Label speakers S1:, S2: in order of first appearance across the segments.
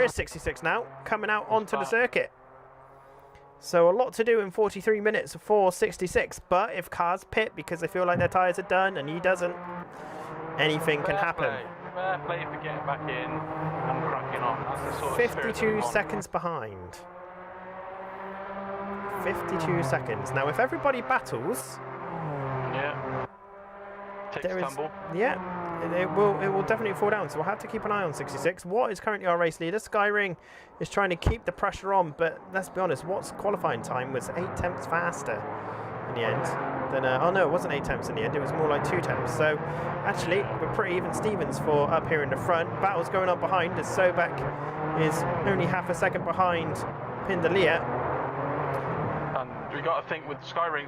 S1: is 66 now, coming out onto the circuit. So a lot to do in 43 minutes for 66, but if cars pit because they feel like their tyres are done and he doesn't, anything can happen.
S2: Fair play for getting back in and cracking on. That's the sort of
S1: 52 seconds behind. 52 seconds. Now if everybody battles...
S2: Yeah. Takes a tumble.
S1: Yeah, it will definitely fall down, so we'll have to keep an eye on 66. Watt is currently our race leader. Skyring is trying to keep the pressure on, but let's be honest, Watt's qualifying time was 8 tenths faster in the end than oh no, it wasn't 8 tenths in the end, it was more like 2 tenths. So actually we're pretty even Stevens for up here in the front. Battle's going on behind as Sobek is only half a second behind Pindalia.
S2: We got to think with Skyring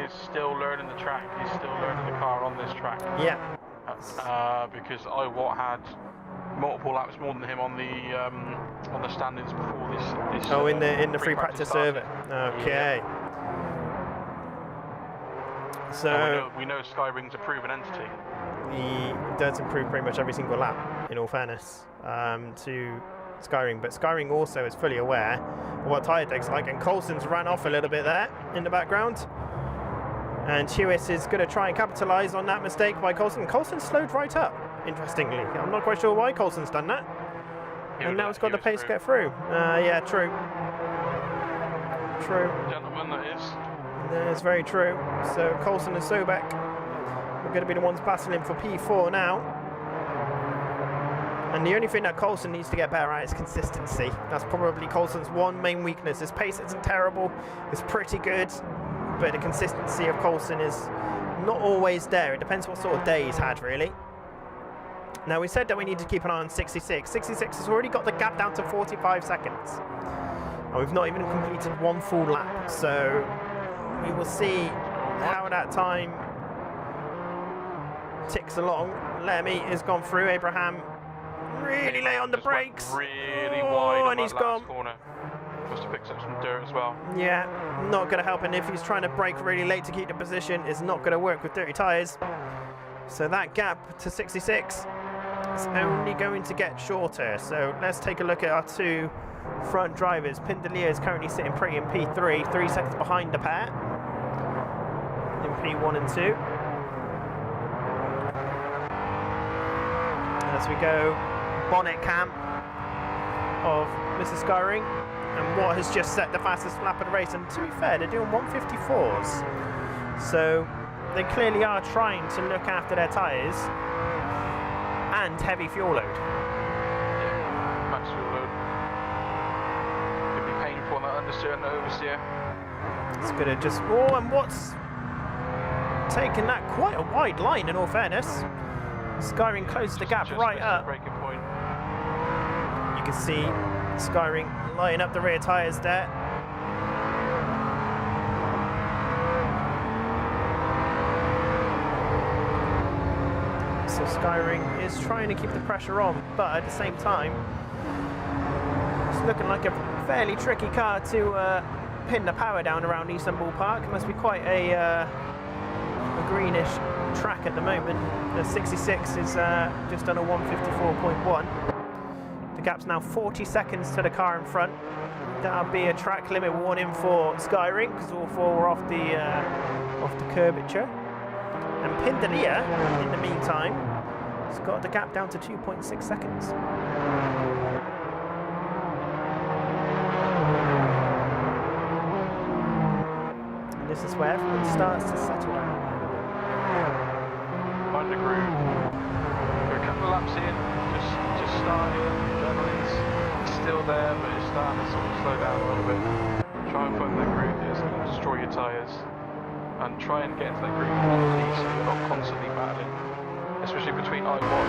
S2: is still learning the track. He's still learning the car on this track.
S1: Yeah.
S2: Because Watt had multiple laps more than him on the standings before this.
S1: Oh, in the free practice survey. Okay. Yeah. So
S2: we know Skyring's a proven entity.
S1: He does improve pretty much every single lap, in all fairness, to Skyring, but Skyring also is fully aware of what tyre deck's like, and Coulson's ran off a little bit there in the background, and Hewis is going to try and capitalise on that mistake by Coulson. Coulson slowed right up, interestingly. I'm not quite sure why Coulson's done that, and now it's got the pace to get through. Yeah, true.
S2: Gentlemen, that is.
S1: That's very true. So Coulson and Sobek are going to be the ones battling for P4 now. And the only thing that Coulson needs to get better at is consistency. That's probably Coulson's one main weakness. His pace isn't terrible, it's pretty good, but the consistency of Coulson is not always there. It depends what sort of day he's had, really. Now, we said that we need to keep an eye on 66. 66 has already got the gap down to 45 seconds. And we've not even completed one full lap, so we will see how that time ticks along. Lemmy has gone through. Abraham really late on the brakes.
S2: Really wide
S1: and he's gone.
S2: Corner. Must have picked up some dirt as well.
S1: Yeah, not going to help. And if he's trying to brake really late to keep the position, it's not going to work with dirty tyres. So that gap to 66 is only going to get shorter. So let's take a look at our two front drivers. Pindalia is currently sitting pretty in P3, 3 seconds behind the pair in P1 and 2. As we go, bonnet cam of Mrs. Skyring, and Watt has just set the fastest lap of the race, and to be fair, they're doing 154s, so they clearly are trying to look after their tyres and heavy fuel load.
S2: Yeah, max fuel load. Could be painful on that understeer and the oversteer.
S1: It's gonna just, and Watt's taken that quite a wide line, in all fairness. Skyring closed the gap right up.
S2: Breaking point.
S1: You can see Skyring lining up the rear tyres there. So Skyring is trying to keep the pressure on, but at the same time, it's looking like a fairly tricky car to pin the power down around Istanbul Park. It must be quite a greenish track at the moment. The 66 is just under 154.1. The gap's now 40 seconds to the car in front. That'll be a track limit warning for Skyring because all four were off the curvature. And Pindalia, in the meantime, has got the gap down to 2.6 seconds. And this is where everyone starts to settle down.
S2: Find the groove. We're a couple of laps in, just starting. Adrenaline's still there, but it's starting to sort of slow down a little bit. Try and find that groove that's going to destroy your tyres, and try and get into that groove at least so you're not constantly battling. Especially between I-Watt,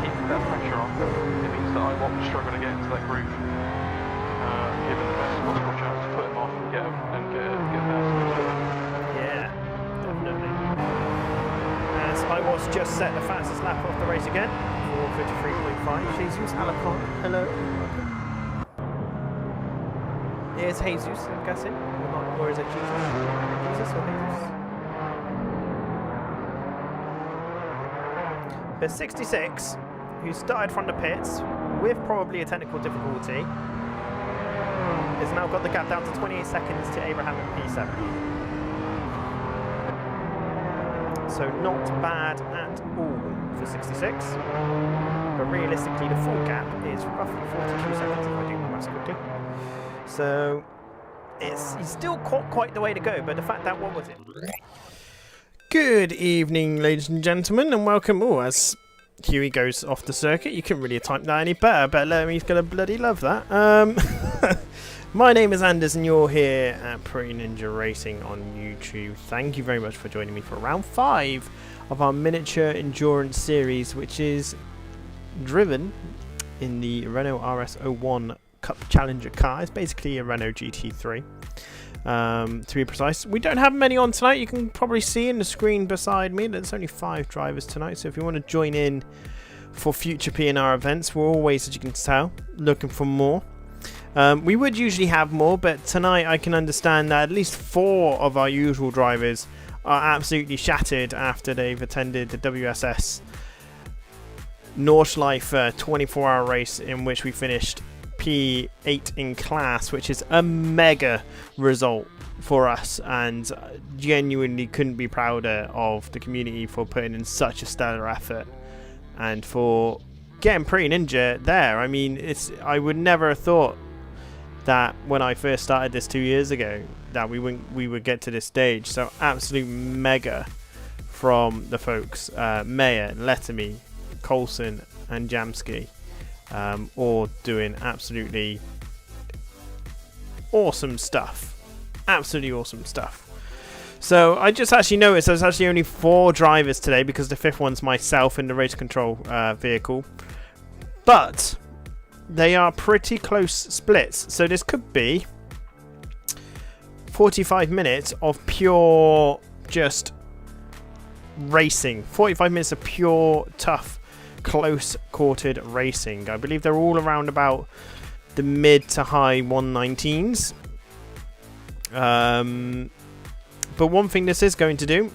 S2: keeping that pressure on. It means that I-Watt will struggle to get into that groove. Given the best possible chance to put him off and get there.
S1: Yeah, definitely. As I-Watt's just set the fastest lap of the race again, 4:53.5. Jesus Alacon, hello. Here's Jesus, I'm guessing. Or is it Jesus? Jesus or Jesus? But 66, who started from the pits, with probably a technical difficulty, has now got the gap down to 28 seconds to Abraham in P7. So not bad at all for 66. But realistically, the full gap is roughly 42 seconds if I do the maths quickly. So he's still quite the way to go, but the fact that, what was it? Good evening, ladies and gentlemen, and welcome. Oh, as Huey goes off the circuit, you couldn't really type that any better, but Lemy's going to bloody love that. My name is Anders, and you're here at Pretty Ninja Racing on YouTube. Thank you very much for joining me for round 5 of our miniature endurance series, which is driven in the Renault RS01 Cup Challenger car. It's basically a Renault GT3. To be precise, we don't have many on tonight. You can probably see in the screen beside me there's only 5 drivers tonight, so if you want to join in for future P&R events, we're always, as you can tell, looking for more. We would usually have more, but tonight I can understand that at least 4 of our usual drivers are absolutely shattered after they've attended the WSS Nordschleife 24-hour race, in which we finished P8 in class, which is a mega result for us, and genuinely couldn't be prouder of the community for putting in such a stellar effort and for getting Pretty Ninja there. I mean, I would never have thought that when I first started this 2 years ago that we would get to this stage. So absolute mega from the folks, Mayer, Lettermy, Coulson and Jamsky. All doing absolutely awesome stuff. Absolutely awesome stuff. So I just actually noticed there's actually only 4 drivers today, because the 5th one's myself in the race control vehicle. But they are pretty close splits. So this could be 45 minutes of pure just racing. 45 minutes of pure tough close-quartered racing. I believe they're all around about the mid to high 119s. But one thing this is going to do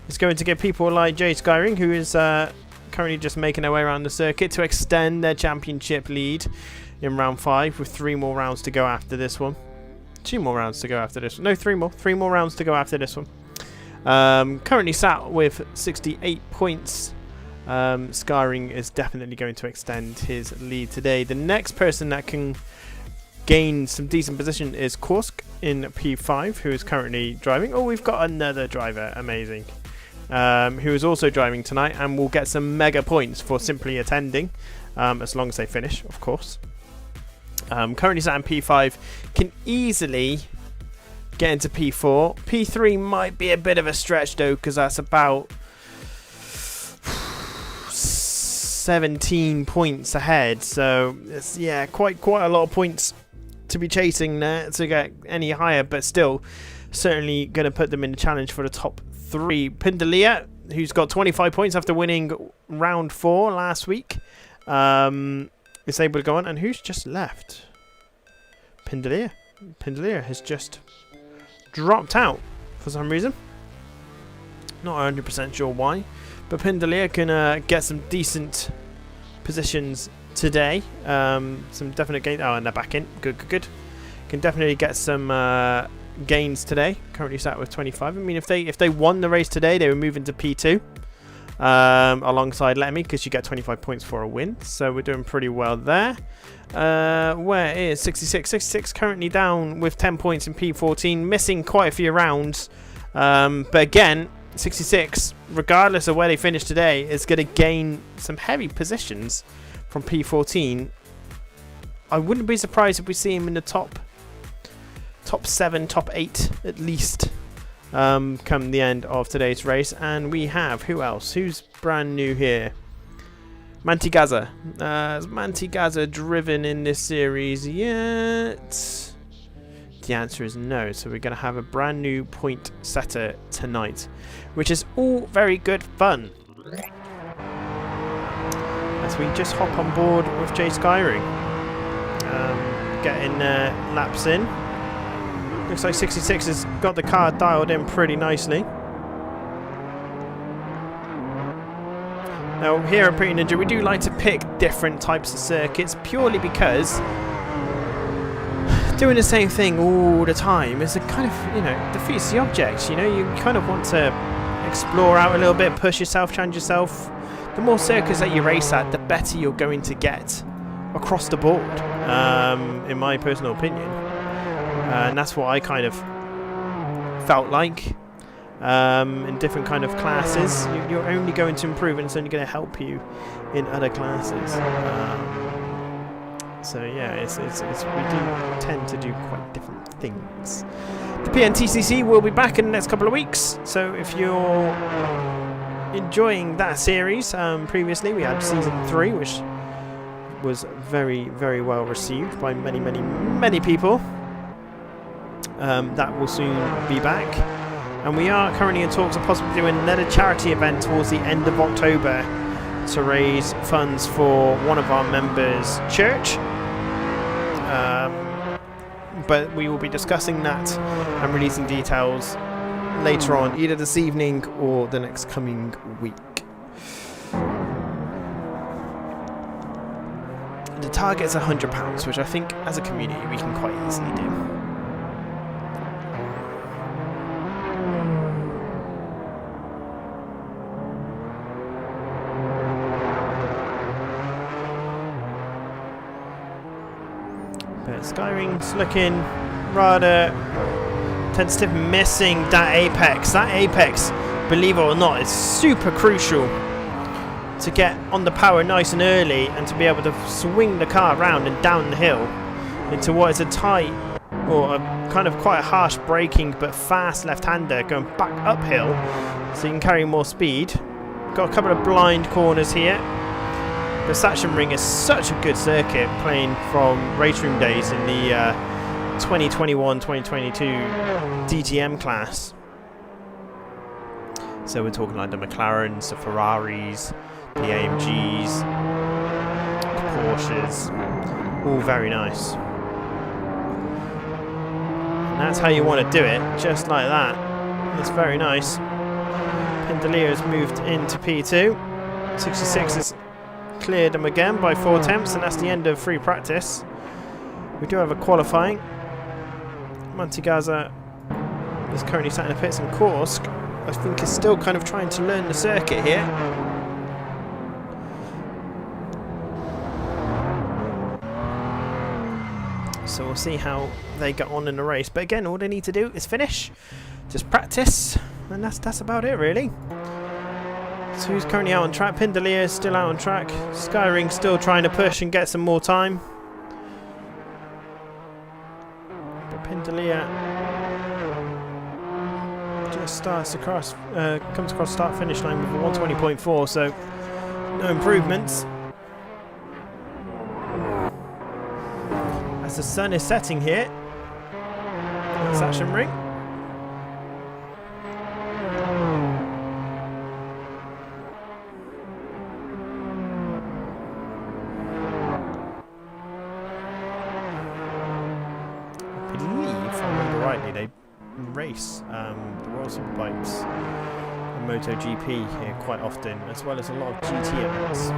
S1: is going to get people like Jay Skyring, who is currently just making their way around the circuit, to extend their championship lead in round 5 with 3 more rounds to go after this one. 2 more rounds to go after this one. No, 3 more. 3 more rounds to go after this one. Currently sat with 68 points. Skyring is definitely going to extend his lead today. The next person that can gain some decent position is Kursk in P5, who is currently driving. Oh, we've got another driver, amazing, who is also driving tonight and will get some mega points for simply attending, as long as they finish, of course. Currently sat in P5, can easily get into P4. P3 might be a bit of a stretch though, because that's about 17 points ahead, so it's, yeah, quite a lot of points to be chasing there to get any higher, but still certainly going to put them in the challenge for the top 3. Pindalia, who's got 25 points after winning round 4 last week, is able to go on. And who's just left? Pindalia has just dropped out for some reason, not 100% sure why. But Pindalia can get some decent positions today. Some definite gains. Oh, and they're back in. Good. Can definitely get some gains today. Currently sat with 25. I mean, if they won the race today, they would move into P2 alongside Lettermy, because you get 25 points for a win. So we're doing pretty well there. Where is 66? 66 currently down with 10 points in P14, missing quite a few rounds. But again, 66, regardless of where they finish today, is going to gain some heavy positions from P14. I wouldn't be surprised if we see him in the top 7, top 8 at least, come the end of today's race. And we have, who else? Who's brand new here? Mantigaza. Has Mantigaza driven in this series yet? The answer is no, so we're going to have a brand new point setter tonight, which is all very good fun. As we just hop on board with Jay Skyring, getting laps in. Looks like 66 has got the car dialed in pretty nicely. Now here at Pretty Ninja we do like to pick different types of circuits purely because doing the same thing all the time is a kind of, you know, defeats the object. You know, you kind of want to explore out a little bit, push yourself, challenge yourself. The more circuits that you race at, the better you're going to get across the board, in my personal opinion. And that's what I kind of felt like. In different kind of classes, you're only going to improve, and it's only going to help you in other classes. So yeah, it's we do tend to do quite different things. The PNTCC will be back in the next couple of weeks, so if you're enjoying that series, previously we had season 3, which was very, very well received by many people. That will soon be back, and we are currently in talks of possibly doing another charity event towards the end of October to raise funds for one of our members' church. But we will be discussing that and releasing details later on, either this evening or the next coming week. The target is £100, which I think as a community we can quite easily do. But Skyring's looking rather tentative, missing that apex. That apex, believe it or not, is super crucial to get on the power nice and early and to be able to swing the car around and down the hill into what is a tight or a kind of quite harsh braking but fast left-hander going back uphill, so you can carry more speed. Got a couple of blind corners here. The Sachsenring is such a good circuit, playing from race room days in the 2021-2022 DTM class. So we're talking like the McLarens, the Ferraris, the AMGs, the Porsches, all very nice. And that's how you want to do it, just like that. That's very nice. Pindelia has moved into P2. 66 has cleared them again by 4 attempts, and that's the end of free practice. We do have a qualifying. Mantigaza is currently sat in the pits, and Kursk, I think, is still kind of trying to learn the circuit here. So we'll see how they get on in the race. But again, all they need to do is finish, just practice, and that's about it really. So who's currently out on track? Pindelia is still out on track. Skyring still trying to push and get some more time. But Pindelia just starts across, comes across start-finish line with a 120.4, so no improvements. As the sun is setting here, that's Sachsenring. Race the Royal Superbikes and MotoGP here quite often, as well as a lot of GT events.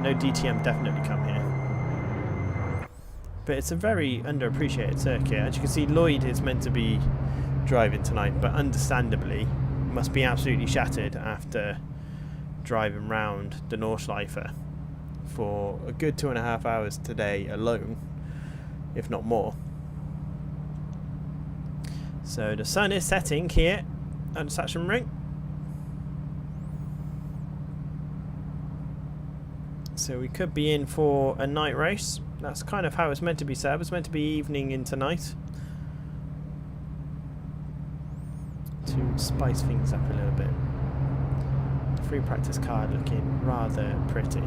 S1: No DTM definitely come here, but it's a very underappreciated circuit. As you can see, Lloyd is meant to be driving tonight, but understandably must be absolutely shattered after driving round the Nordschleife for a good 2.5 hours today alone, if not more. So the sun is setting here at the Sachsenring. So we could be in for a night race. That's kind of how it's meant to be set up. It's meant to be evening into night, to spice things up a little bit. The free practice card looking rather pretty.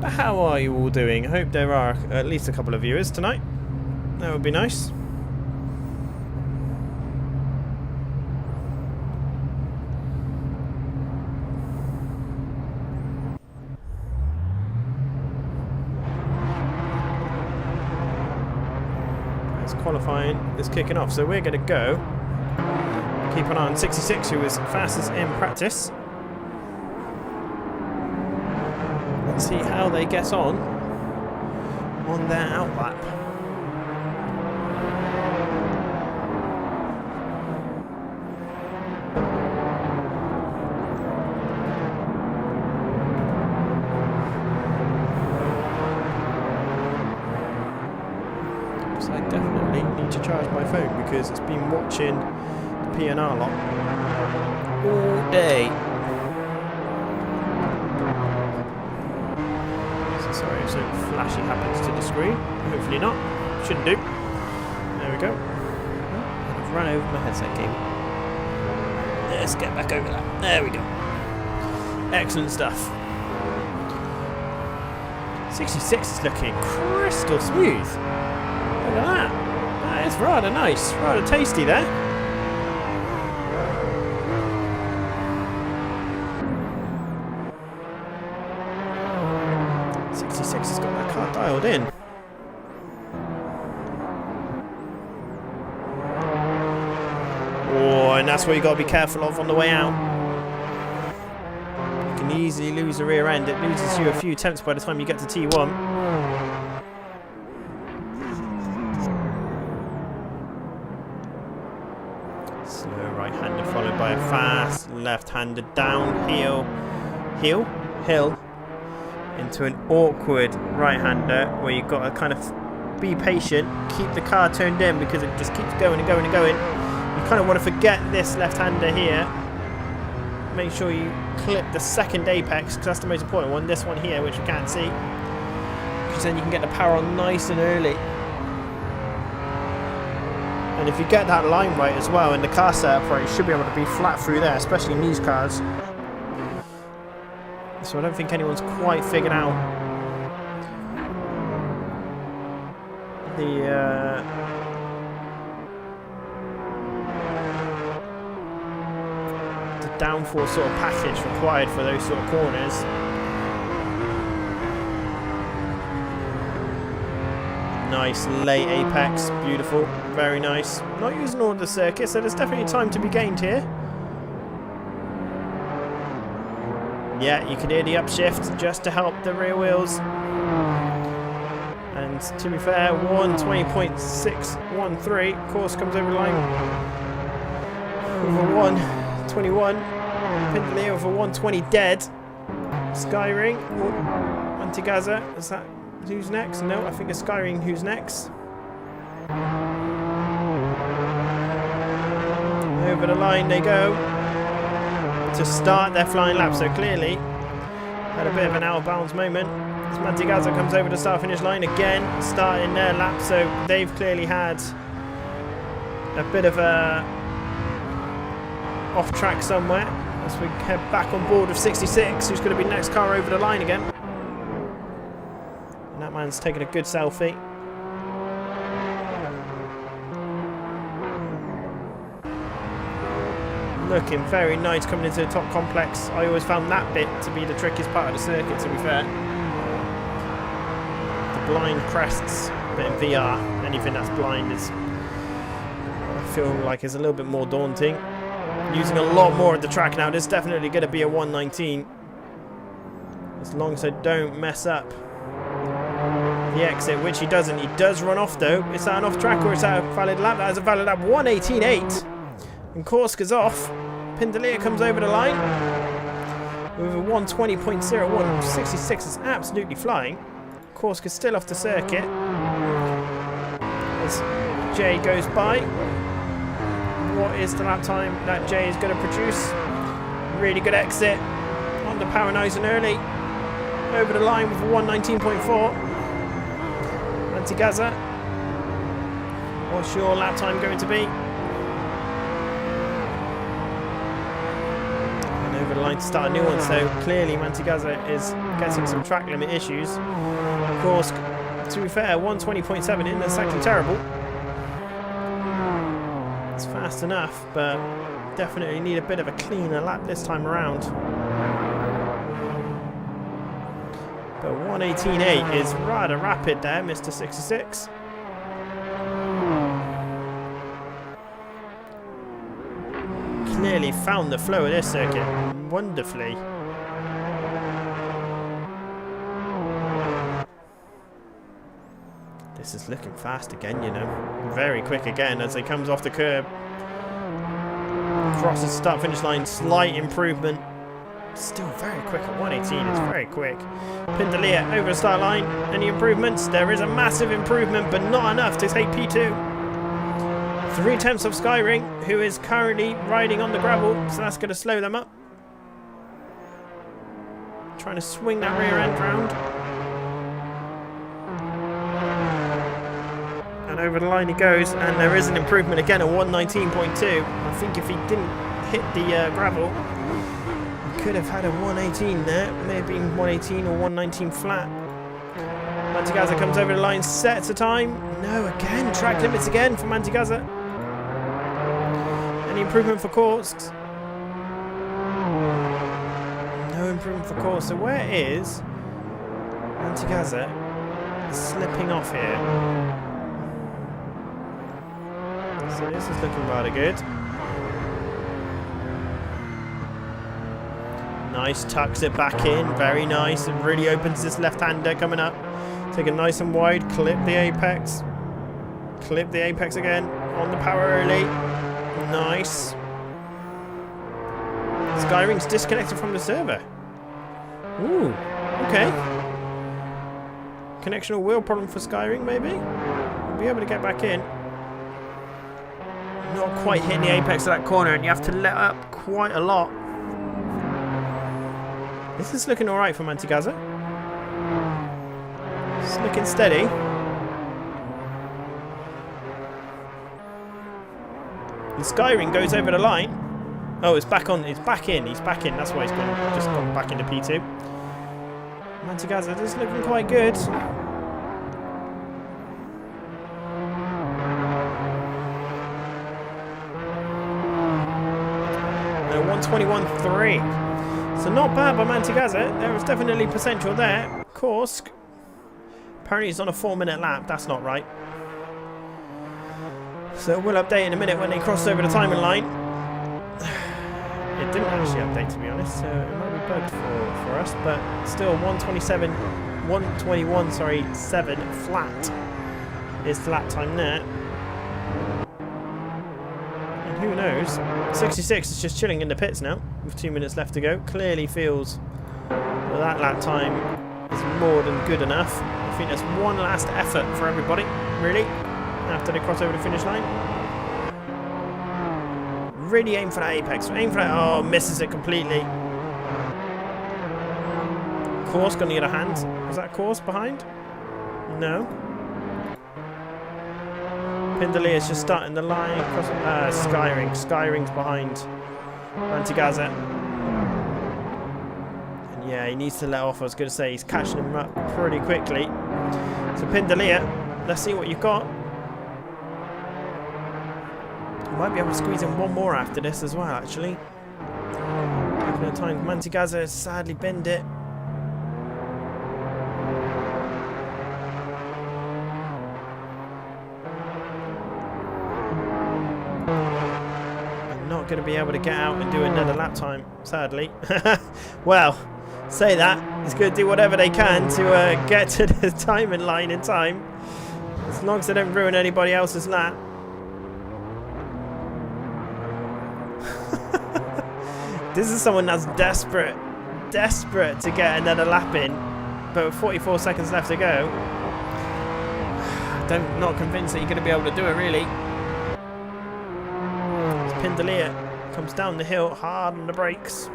S1: But how are you all doing? I hope there are at least a couple of viewers tonight. That would be nice. Qualifying is kicking off, so we're going to go keep an eye on 66, who was fastest in practice. see how they get on their outlap. So I definitely need to charge my phone because it's been watching the PNR lot all day. Sorry if something flashy happens to the screen. Hopefully not. Shouldn't do. There we go. I've run over my headset cable. Let's get back over that. There we go. Excellent stuff. 66 is looking crystal smooth. Look at that. That is rather nice. Rather tasty there. Has got that car dialed in. Oh, and that's what you got to be careful of on the way out. You can easily lose the rear end. It loses you a few attempts by the time you get to T1. Slow right-hander followed by a fast left-hander downhill. Hill? Into an awkward right-hander where you've got to kind of be patient, keep the car turned in because it just keeps going and going and going. You kind of want to forget this left-hander here. Make sure you clip the second apex because that's the most important one. This one here, which you can't see, because then you can get the power on nice and early. And if you get that line right as well and the car setup right, you should be able to be flat through there, especially in these cars. So I don't think anyone's quite figured out the downforce sort of package required for those sort of corners. Nice late apex, beautiful, very nice. Not using all of the circuit, so there's definitely time to be gained here. Yeah, you can hear the upshift just to help the rear wheels. And to be fair, 120.613. Course comes over the line with a 121. Pindalea with a 120 dead. Skyring. Antigaza. Is that who's next? No, I think it's Skyring who's next. Over the line they go to start their flying lap, so clearly had a bit of an out of bounds moment. As Mantigaza comes over the start finish line again, starting their lap, so they've clearly had a bit of a off track somewhere. As we head back on board with 66, who's going to be next car over the line again. And that man's taking a good selfie. Looking very nice coming into the top complex. I always found that bit to be the trickiest part of the circuit, to be fair. The blind crests, but in VR, anything that's blind is, I feel like, is a little bit more daunting. Using a lot more of the track now. This is definitely going to be a 119. As long as I don't mess up the exit, which he doesn't. He does run off though. Is that an off track or is that a valid lap? That is a valid lap. 118.8. And Korska's off. Pindalea comes over the line with a 120.01. 66 is absolutely flying. Korska's still off the circuit as Jay goes by. What is the lap time that Jay is going to produce? Really good exit on the power nice and early. Over the line with a 119.4. Antigaza, what's your lap time going to be? Over the line to start a new one, so clearly Mantigaza is getting some track limit issues. Of course, to be fair, 120.7 in, that's actually terrible. It's fast enough, but definitely need a bit of a cleaner lap this time around. But 118.8 is rather rapid there, Mr. 66. Clearly found the flow of this circuit wonderfully. This is looking fast again, you know. Very quick again as he comes off the curb. Crosses the start-finish line. Slight improvement. Still very quick at 118. It's very quick. Pindalia over the start line. Any improvements? There is a massive improvement, but not enough to take P2. 3/10 of Skyring, who is currently riding on the gravel, so that's going to slow them up. Trying to swing that rear end round. And over the line he goes, and there is an improvement again at 119.2. I think if he didn't hit the gravel, he could have had a 118 there. Maybe 118 or 119 flat. Mantegazza comes over the line, sets a time. No, again, track limits again for Mantegazza. Any improvement for Kursk? No improvement for Kursk. So where is Mantegazza slipping off here? So this is looking rather good. Nice, tucks it back in. Very nice. It really opens this left-hander coming up. Take it nice and wide. Clip the apex. Clip the apex again. On the power early. Nice. Skyring's disconnected from the server. Ooh, okay. Connectional wheel problem for Skyring, maybe? We'll be able to get back in. Not quite hitting the apex of that corner, and you have to let up quite a lot. This is looking alright for Mantegazza. It's looking steady. And Skyring goes over the line. Oh, it's back on. It's back in. He's back in. That's why he's just gone back into P2. Mantegazza is looking quite good. 121.3. So not bad by Mantegazza. There is definitely potential there. Kursk. Apparently he's on a 4-minute lap. That's not right. So we'll update in a minute when they cross over the timing line. It didn't actually update, to be honest, so it might be bugged for us, but still 121.7 flat is the lap time there. And who knows? 66 is just chilling in the pits now with 2 minutes left to go. Clearly feels that lap time is more than good enough. I think there's one last effort for everybody, really, after they cross over the finish line. Really aim for that apex. Aim for that. Oh, misses it completely. Kursk on the other hand. Was that Kursk behind? No. Pindalia is just starting the line. Skyring. Skyring's behind Mantegazza. And yeah, he needs to let off. I was going to say he's catching him up pretty quickly. So Pindalia, let's see what you've got. Might be able to squeeze in one more after this as well, actually. Taking the time. Mantegazza has sadly binned it. I'm not going to be able to get out and do another lap time, sadly. Well, say that. He's going to do whatever they can to get to the timing line in time. As long as they don't ruin anybody else's lap. This is someone that's desperate to get another lap in, but with 44 seconds left to go, not convinced that you're going to be able to do it, really. Pindalia comes down the hill hard on the brakes.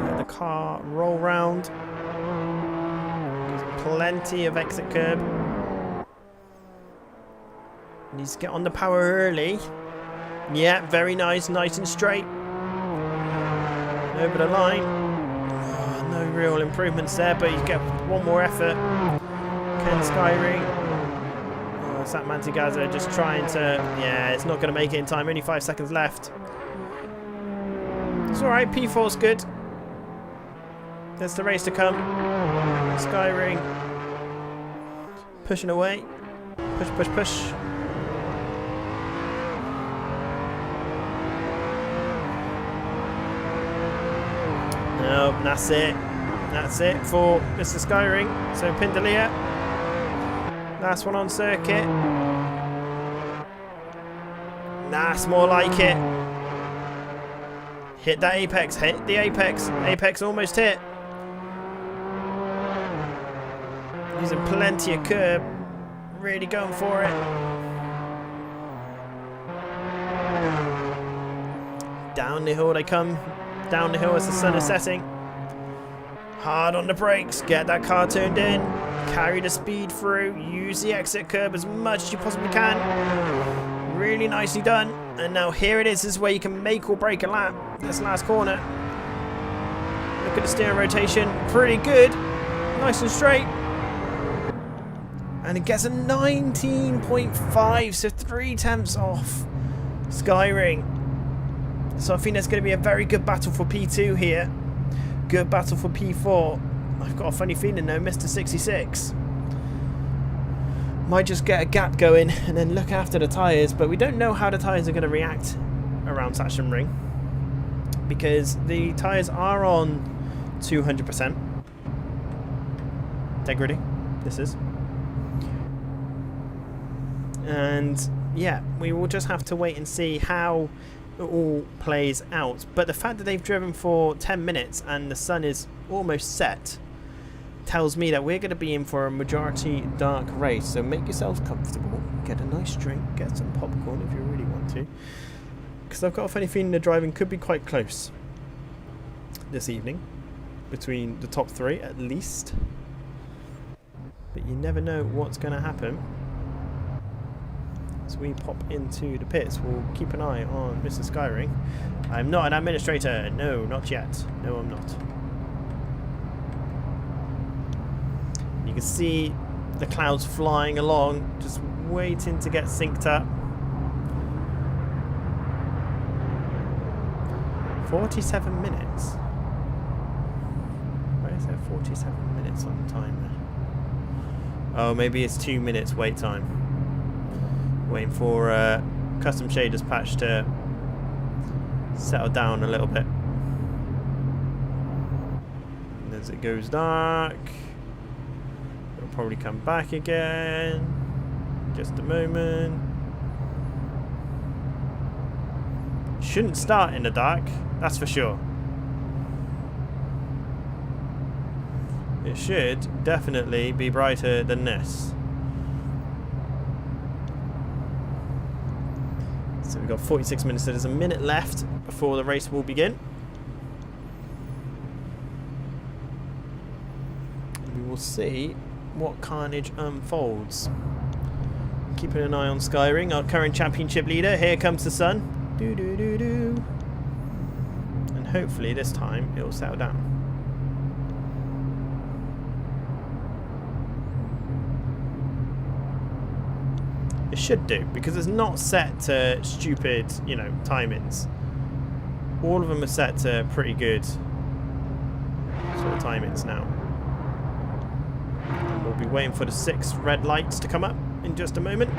S1: Let the car roll round. There's plenty of exit curb. Needs to get on the power early. Yeah, very nice, nice and straight. Over the line. Oh, no real improvements there, but you get one more effort. Ken Skyring. Oh, it's that Mantegazza just trying to... Yeah, it's not going to make it in time. Only 5 seconds left. It's alright, P4's good. There's the race to come. Skyring. Pushing away. Push, push, push. Nope, that's it. That's it for Mr. Skyring. So Pindalia Last one on circuit. That's more like it. Hit that apex. Hit the apex. Apex almost hit. Using plenty of curb. Really going for it. Down the hill they come. Down the hill as the sun is setting. Hard on the brakes. Get that car turned in. Carry the speed through. Use the exit curb as much as you possibly can. Really nicely done. And now here it is. This is where you can make or break a lap. This last corner. Look at the steering rotation. Pretty good. Nice and straight. And it gets a 19.5, so 3/10 off Skyring. So I think there's going to be a very good battle for P2 here. Good battle for P4. I've got a funny feeling though, Mr. 66 might just get a gap going and then look after the tyres, but we don't know how the tyres are going to react around Sachsenring because the tyres are on 200% integrity. This is. And yeah, we will just have to wait and see how it all plays out. But the fact that they've driven for 10 minutes and the sun is almost set tells me that we're going to be in for a majority dark race. So make yourselves comfortable, get a nice drink, get some popcorn if you really want to, because I've got a funny feeling the driving could be quite close this evening between the top three at least, but you never know what's going to happen. As we pop into the pits, we'll keep an eye on Mr. Skyring. I'm not an administrator. No, not yet. No, I'm not. You can see the clouds flying along, just waiting to get synced up. 47 minutes. Where is there 47 minutes on the timer? Oh, maybe it's 2 minutes wait time. Waiting for custom shaders patch to settle down a little bit. And as it goes dark, it'll probably come back again. Just a moment. Shouldn't start in the dark, that's for sure. It should definitely be brighter than this. So we've got 46 minutes, so there's a minute left before the race will begin. And we will see what carnage unfolds. Keeping an eye on Skyring, our current championship leader. Here comes the sun. Doo doo doo doo. And hopefully this time it will settle down. It should do, because it's not set to stupid, you know, timings. All of them are set to pretty good sort of timings now. And we'll be waiting for the 6 red lights to come up in just a moment.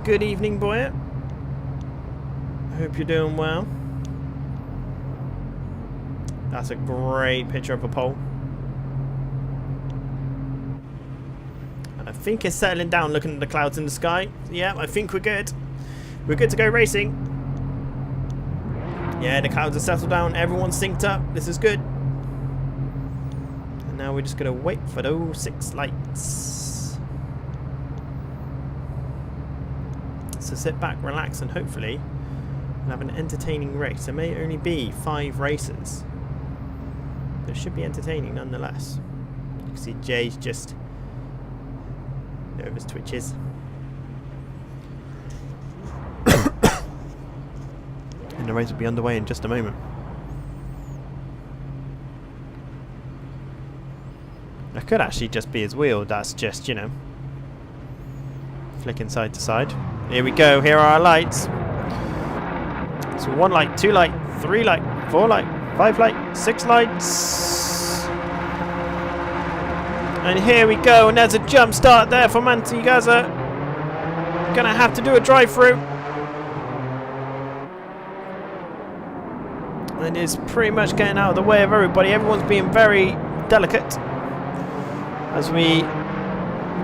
S1: Good evening, Boyer. Hope you're doing well. That's a great picture of a pole. I think it's settling down looking at the clouds in the sky. Yeah, I think we're good. We're good to go racing. Yeah, the clouds have settled down. Everyone's synced up. This is good. And now we're just going to wait for those 6 lights. So sit back, relax, and hopefully we'll have an entertaining race. There may only be 5 races, but it should be entertaining nonetheless. You can see Jay's just nervous twitches. And the race will be underway in just a moment. That could actually just be his wheel. That's just, you know, flicking side to side. Here we go. Here are our lights. So 1 light, 2 light, 3 light, 4 light, 5 light, 6 lights. And here we go. And there's a jump start there for Andi Thomas. Gonna have to do a drive-through. And is pretty much getting out of the way of everybody. Everyone's being very delicate as we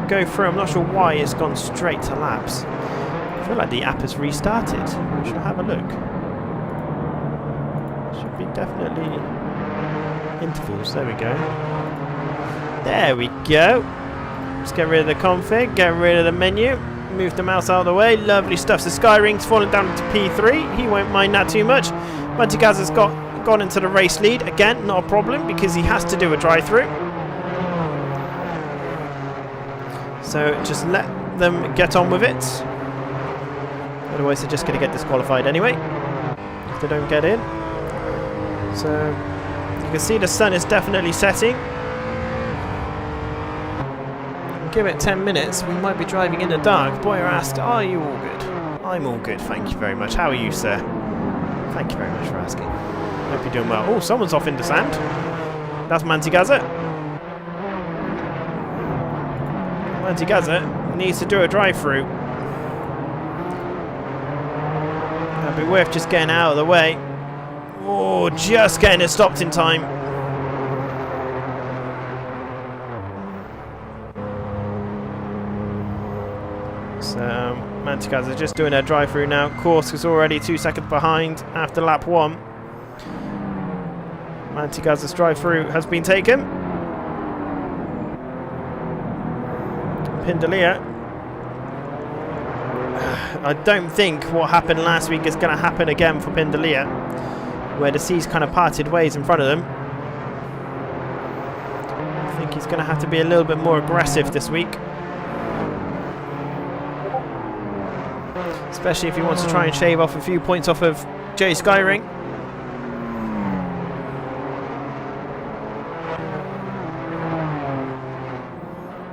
S1: go through. I'm not sure why it's gone straight to laps. I feel like the app has restarted. Should have a look. Should be definitely intervals. There we go. There we go. Let's get rid of the config, get rid of the menu, move the mouse out of the way. Lovely stuff. So Skyring's fallen down to P3. He won't mind that too much. Mantigazza's gone into the race lead. Again, not a problem because he has to do a drive-through. So just let them get on with it. Otherwise they're just going to get disqualified anyway if they don't get in. So you can see the sun is definitely setting. Give it 10 minutes, we might be driving in the dark. Boyer asked, are you all good? I'm all good, thank you very much. How are you, sir? Thank you very much for asking. Hope you're doing well. Oh, someone's off in the sand. That's Mantigazza. Mantigazza needs to do a drive-through. That'd be worth just getting out of the way. Oh, just getting it stopped in time. So Mantigazza just doing her drive-through now. Kursk is already 2 seconds behind after lap 1. Mantigazza's drive-through has been taken. Pindalia. I don't think what happened last week is going to happen again for Pindalia, where the seas kind of parted ways in front of them. I think he's going to have to be a little bit more aggressive this week. Especially if he wants to try and shave off a few points off of Jay Skyring.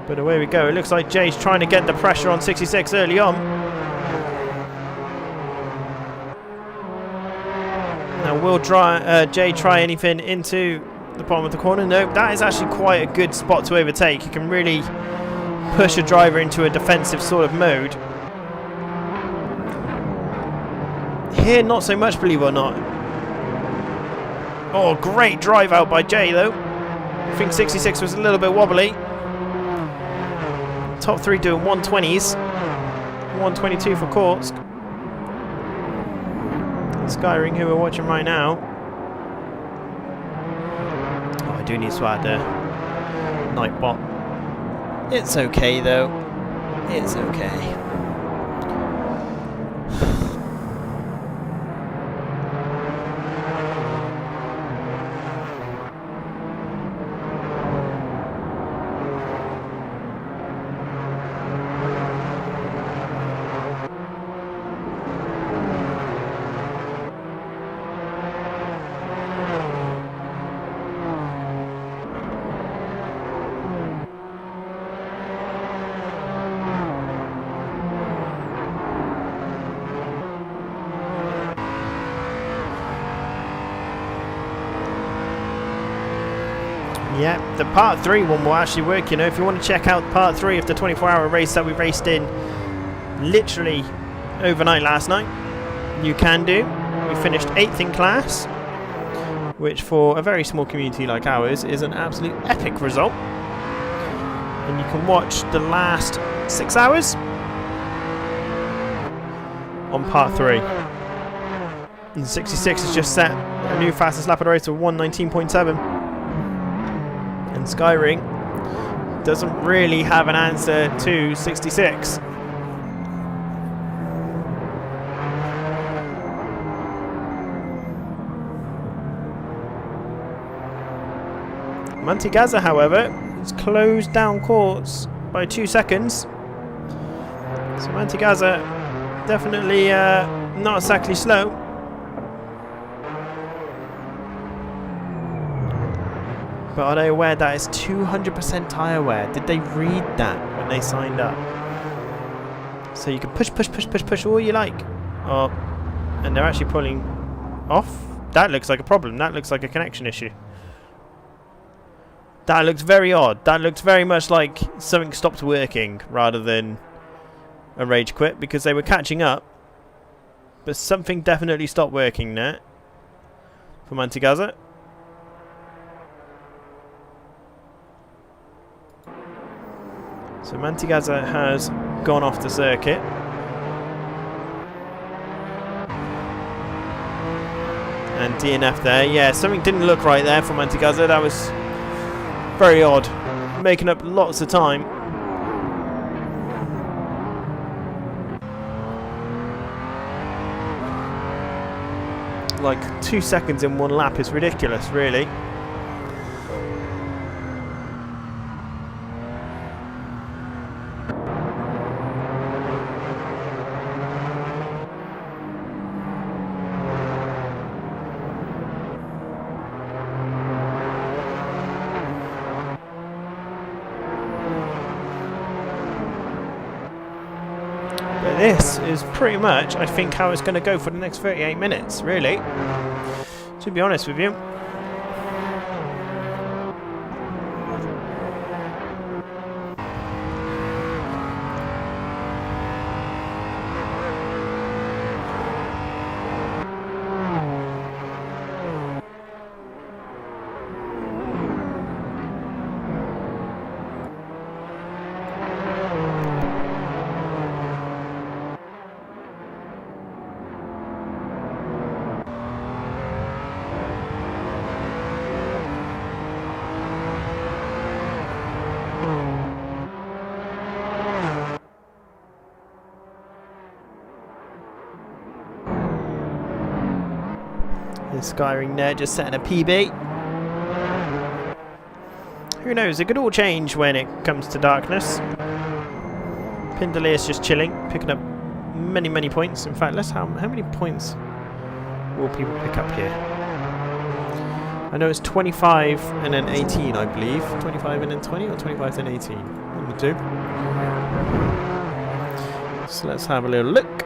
S1: But away we go. It looks like Jay's trying to get the pressure on 66 early on. Now will Jay try anything into the bottom of the corner? No, that is actually quite a good spot to overtake. You can really push a driver into a defensive sort of mode. Here, not so much, believe it or not. Oh, great drive out by Jay, though. I think 66 was a little bit wobbly. Top 3 doing 120s. 122 for Kursk. And Skyring, who we're watching right now. Oh, I do need to add a Nightbot. It's okay, though. It's okay. Yeah, the part 3 one will actually work, you know. If you want to check out part 3 of the 24-hour race that we raced in literally overnight last night, you can do. We finished 8th in class, which for a very small community like ours is an absolute epic result. And you can watch the last 6 hours on part 3. And 66 has just set a new fastest lap of the race of 1:19.7. And Skyring doesn't really have an answer to 66. Mantigazza, however, has closed down course by 2 seconds. So Mantigazza definitely not exactly slow. But are they aware that it's 200% tyre wear? Did they read that when they signed up? So you can push all you like. Oh, and they're actually pulling off. That looks like a problem. That looks like a connection issue. That looks very odd. That looks very much like something stopped working rather than a rage quit, because they were catching up. But something definitely stopped working there for Mantigazza. So Mantegazza has gone off the circuit. And DNF there. Yeah, something didn't look right there for Mantegazza. That was very odd. Making up lots of time. Like 2 seconds in one lap is ridiculous, really. But this is pretty much, I think, how it's going to go for the next 38 minutes, really. To be honest with you. Skyring there, just setting a PB. Who knows, it could all change when it comes to darkness. Pinderley is just chilling, picking up many points. In fact, how many points will people pick up here? I know it's 25 and then 18, I believe. 25 and then 20 or 25 and 18? One of the two. So let's have a little look.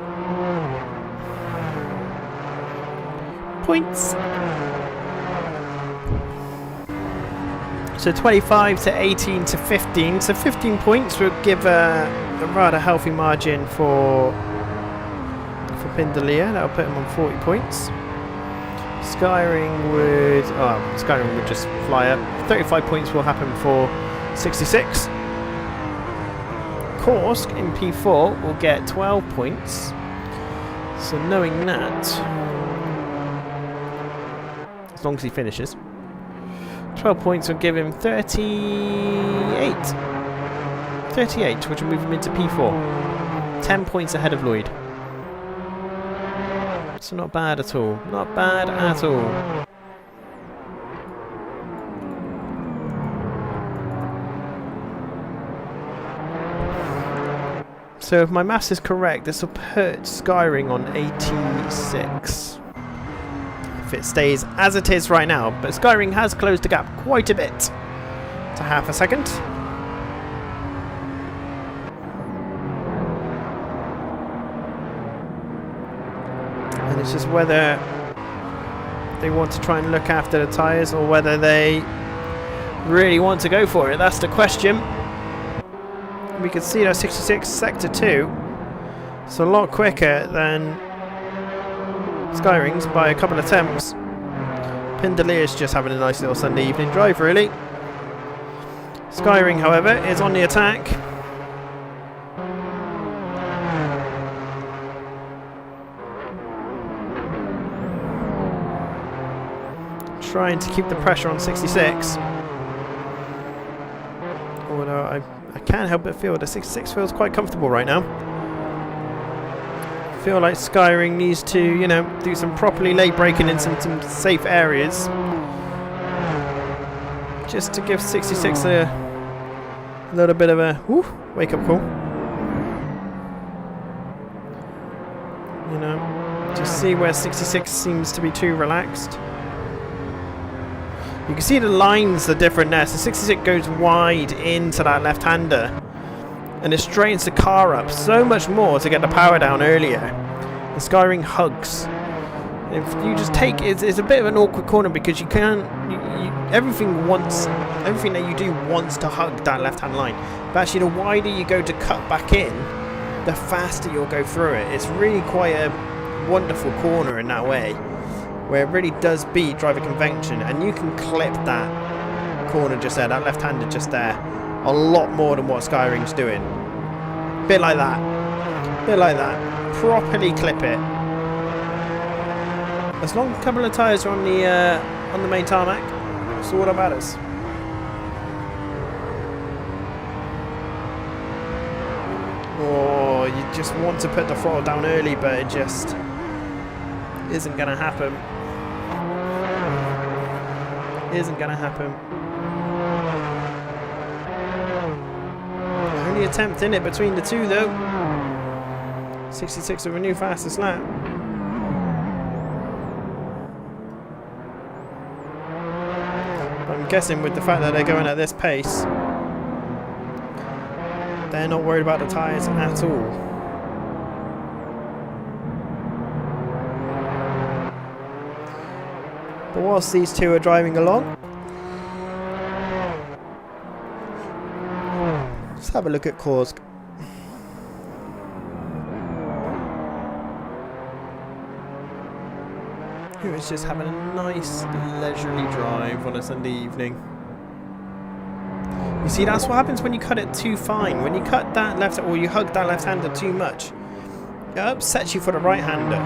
S1: Points. So 25 to 18 to 15. So 15 points would give a rather healthy margin for Pinderley. That'll put him on 40 points. Skyring would just fly up. 35 points will happen for 66. Kursk in P4 will get 12 points. So knowing that, as long as he finishes, 12 points will give him 38. 38, which will move him into P4. 10 points ahead of Lloyd. So not bad at all. Not bad at all. So if my maths is correct, this will put Skyring on 86. If it stays as it is right now. But Skyring has closed the gap quite a bit to half a second. And it's just whether they want to try and look after the tyres or whether they really want to go for it. That's the question. We can see that 66 sector 2. It's a lot quicker than Skyring's by a couple of attempts. Pinderley is just having a nice little Sunday evening drive, really. Skyring, however, is on the attack. Trying to keep the pressure on 66. Although I can't help but feel the 66 feels quite comfortable right now. I feel like Skyring needs to, you know, do some properly late braking in some safe areas. Just to give 66 a little bit of a wake-up call. You know, just see where 66 seems to be too relaxed. You can see the lines are different there. So 66 goes wide into that left-hander. And it straightens the car up so much more to get the power down earlier. The Skyring hugs. If you just take it's a bit of an awkward corner because you can't. Everything that you do wants to hug that left-hand line. But actually, the wider you go to cut back in, the faster you'll go through it. It's really quite a wonderful corner in that way, where it really does beat driver convention, and you can clip that corner just there, that left-hander just there, a lot more than what Skyring's doing. Bit like that. Bit like that. Properly clip it. As long as a couple of tyres are on the main tarmac, that's all that matters. Oh, you just want to put the throttle down early, but it just isn't going to happen. Isn't going to happen. Only attempt in it between the two, though. 66 of a new fastest lap. I'm guessing with the fact that they're going at this pace, they're not worried about the tyres at all. But whilst these two are driving along, let's have a look at Kursk. Who is just having a nice leisurely drive on a Sunday evening. You see, that's what happens when you cut it too fine. When you cut that left, or you hug that left-hander too much, it upsets you for the right-hander.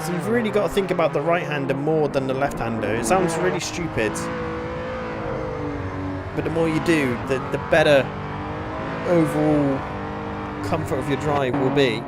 S1: So you've really got to think about the right-hander more than the left-hander. It sounds really stupid, but the more you do, the better overall comfort of your drive will be.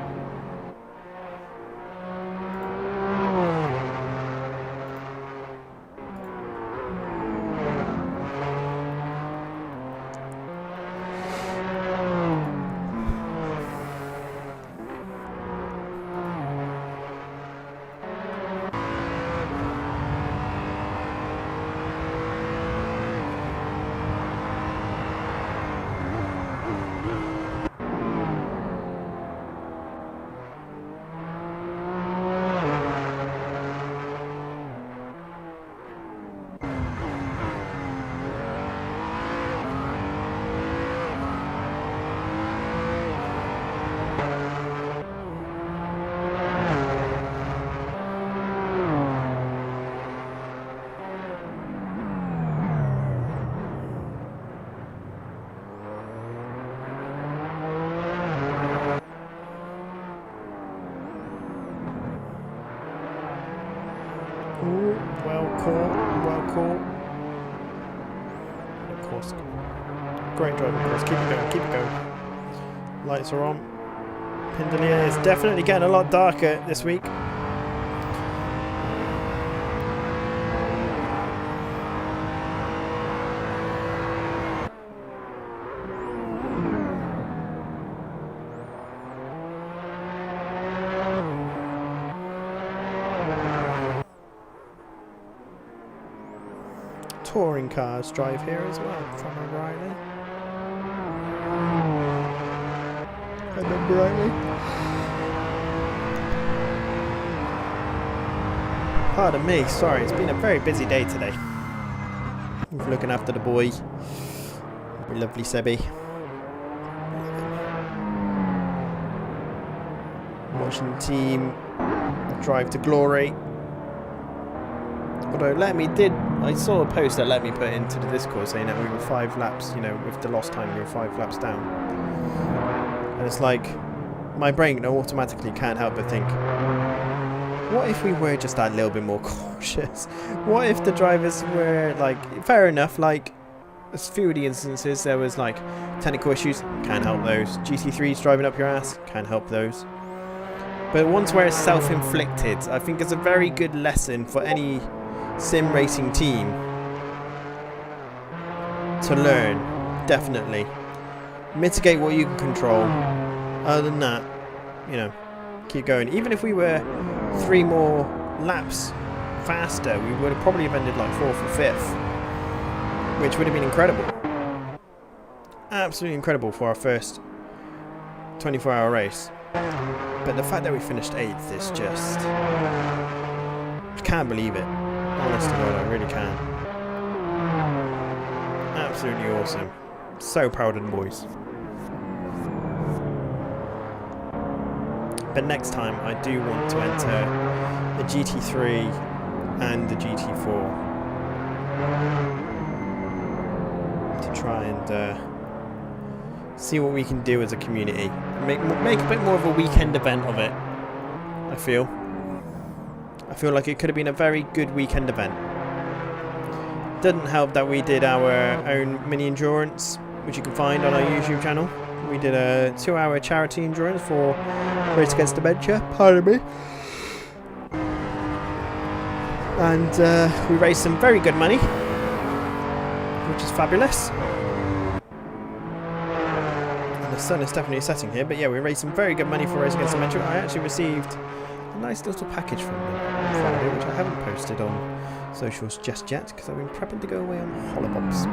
S1: Ooh, well caught, well caught. Of course. Great driving, of course. Keep it going, keep it going. Lights are on. Pindelier is definitely getting a lot darker this week. Touring cars drive here as well, from O'Reilly. And O'Reilly. Pardon me, sorry, it's been a very busy day today. We're looking after the boy. Lovely Sebby. Watching the team drive to glory. Although I saw a post that let me put into the Discord saying that we were 5 laps, you know, with the lost time we were 5 laps down. And it's like, my brain automatically can't help but think, what if we were just that little bit more cautious? What if the drivers were, like, fair enough, like, a few of the instances there was, like, technical issues, can't help those. GT3's driving up your ass, can't help those. But ones where it's self-inflicted, I think it's a very good lesson for any sim racing team to learn. Definitely mitigate what you can control. Other than that, you know, keep going. Even if we were 3 more laps faster, we would have probably ended like 4th or 5th, which would have been incredible. Absolutely incredible for our first 24-hour race. But the fact that we finished 8th is just, I can't believe it. Honest to God, I really can. Absolutely awesome. So proud of the boys. But next time I do want to enter the GT3 and the GT4 to try and see what we can do as a community. Make a bit more of a weekend event of it, I feel. I feel like it could have been a very good weekend event. Didn't help that we did our own mini endurance, which you can find on our YouTube channel. We did a 2-hour charity endurance for Race Against Dementia, pardon me. And we raised some very good money, which is fabulous. And the sun is definitely setting here, but yeah, we raised some very good money for Race Against Dementia. I actually received a nice little package from them on Friday, which I haven't posted on socials just yet, because I've been prepping to go away on holobobs.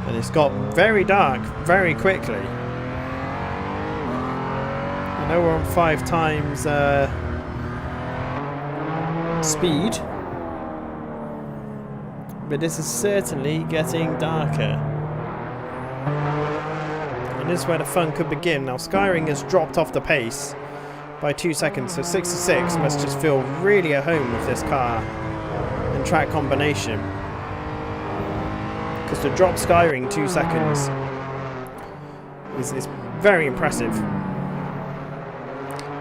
S1: And it's got very dark very quickly. I know we're on 5 times speed, but this is certainly getting darker. And this is where the fun could begin. Now Skyring has dropped off the pace by 2 seconds, so 66 must just feel really at home with this car and track combination. Because to drop Skyring 2 seconds is very impressive.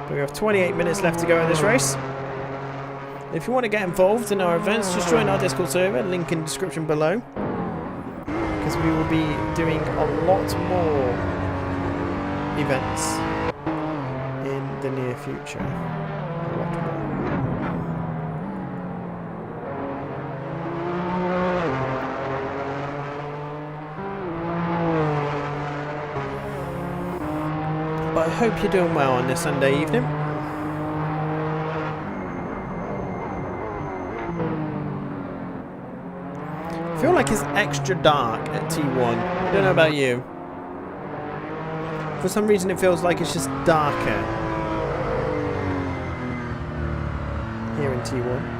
S1: But we have 28 minutes left to go in this race. If you want to get involved in our events, just join our Discord server, link in the description below. Because we will be doing a lot more events in the near future. A lot more. But I hope you're doing well on this Sunday evening. I feel like it's extra dark at T1. I don't know about you. For some reason it feels like it's just darker here in T1.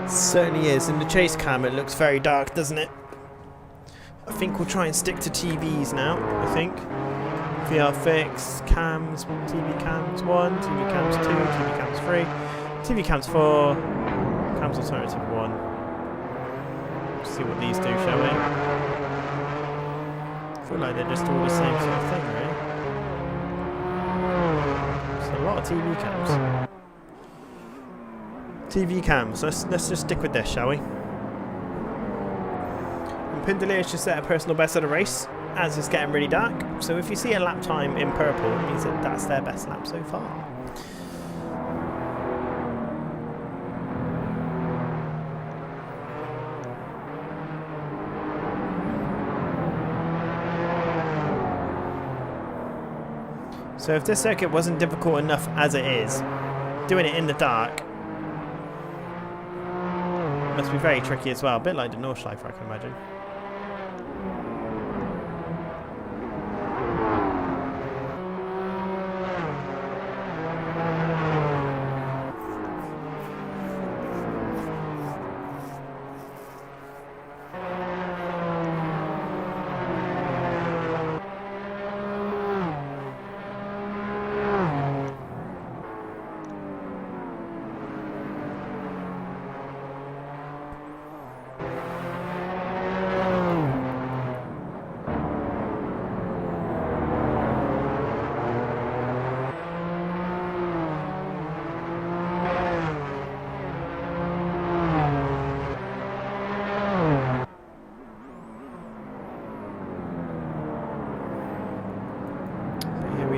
S1: Certainly is. In the chase cam it looks very dark, doesn't it? I think we'll try and stick to TVs now, I think. VR fix, cams, TV cams 1, TV cams 2, TV cams 3, TV cams 4, cams alternative 1. Let's see what these do, shall we? I feel like they're just all the same sort of thing, really. It's a lot of TV cams. TV cams. Let's just stick with this, shall we? And Pindalier just set a personal best of the race, as it's getting really dark. So if you see a lap time in purple, it means that that's their best lap so far. So if this circuit wasn't difficult enough as it is, doing it in the dark must be very tricky as well, a bit like the Nordschleife, I can imagine.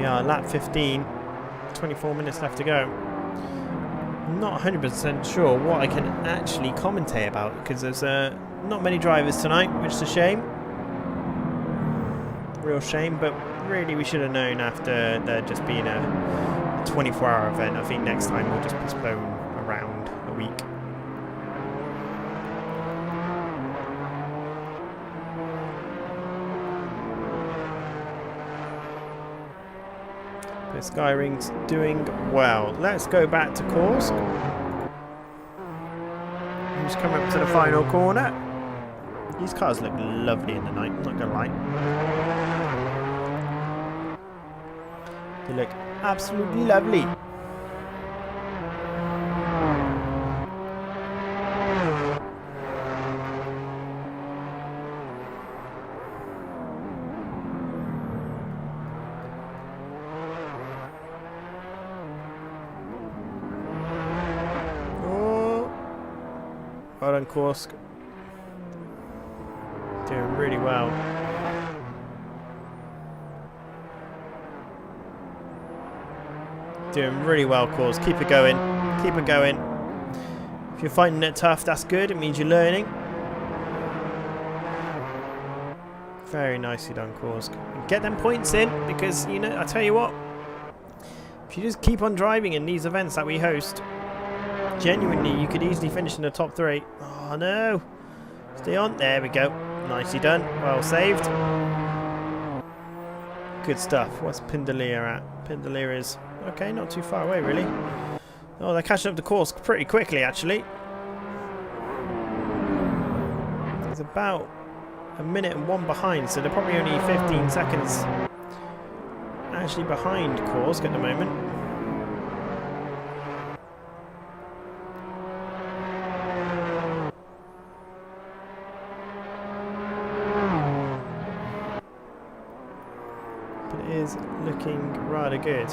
S1: are, lap 15, 24 minutes left to go. Not 100% sure what I can actually commentate about because there's not many drivers tonight, which is a shame. Real shame, but really we should have known after there just being a 24-hour event. I think next time we'll just postpone around a week. But Skyring's doing well. Let's go back to Kursk. Who's coming up to the final corner? These cars look lovely in the night, I'm not gonna lie. They look absolutely lovely. Oh, well done, Kursk. Doing really well. Doing really well, Kursk. Keep it going. Keep it going. If you're finding it tough, that's good. It means you're learning. Very nicely done, Kursk. And get them points in because, you know, I tell you what, if you just keep on driving in these events that we host, genuinely, you could easily finish in the top 3. Oh, no. Stay on. There we go. Nicely done. Well saved. Good stuff. What's Pindalia at? Pindalia is... okay, not too far away, really. Oh, they're catching up to Kursk pretty quickly, actually. It's about a minute and 1 behind, so they're probably only 15 seconds actually behind Kursk at the moment. But it is looking rather good.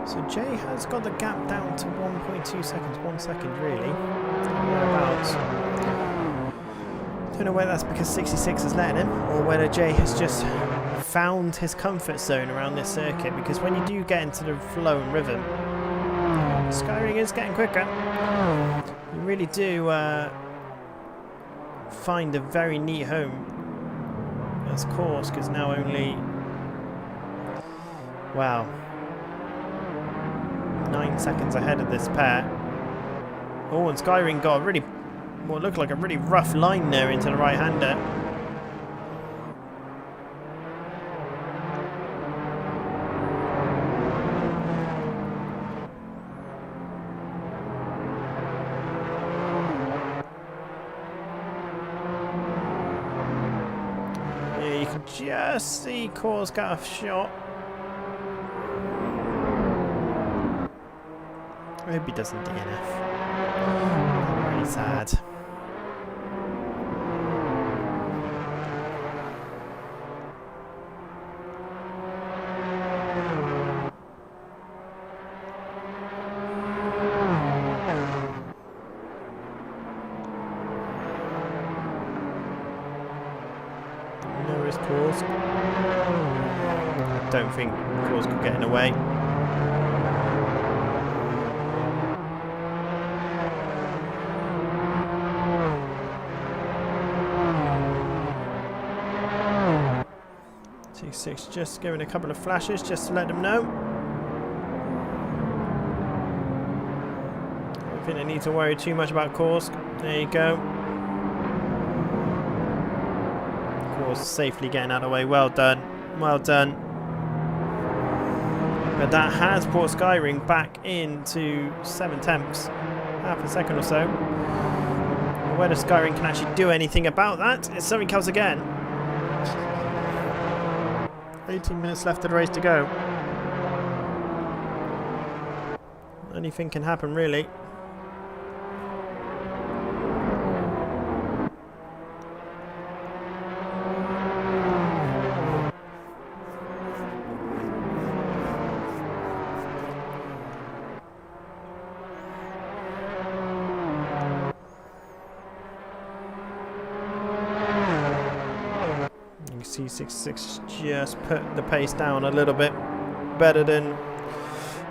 S1: So Jay has got the gap down to 1.2 seconds, 1 second really. Whereabouts. Don't know whether that's because 66 is letting him, or whether Jay has just found his comfort zone around this circuit, because when you do get into the flow and rhythm, Skyring is getting quicker. You really do find a very neat home. As Kursk is now only, wow, 9 seconds ahead of this pair. Oh, and Skyring got a really, what looked like a really rough line there into the right-hander. Yeah, you can just see Kursk got a shot. I hope he doesn't DNF. Really sad. No risk, Kursk. Kursk. I don't think Kursk will get in the way. T6 just giving a couple of flashes just to let them know. I don't think they need to worry too much about Kursk. There you go. Kursk safely getting out of the way. Well done. Well done. But that has brought Skyring back into 7/10, half a second or so. Whether Skyring can actually do anything about that is something else again. 18 minutes left of the race to go. Anything can happen, really. C66 just put the pace down a little bit better than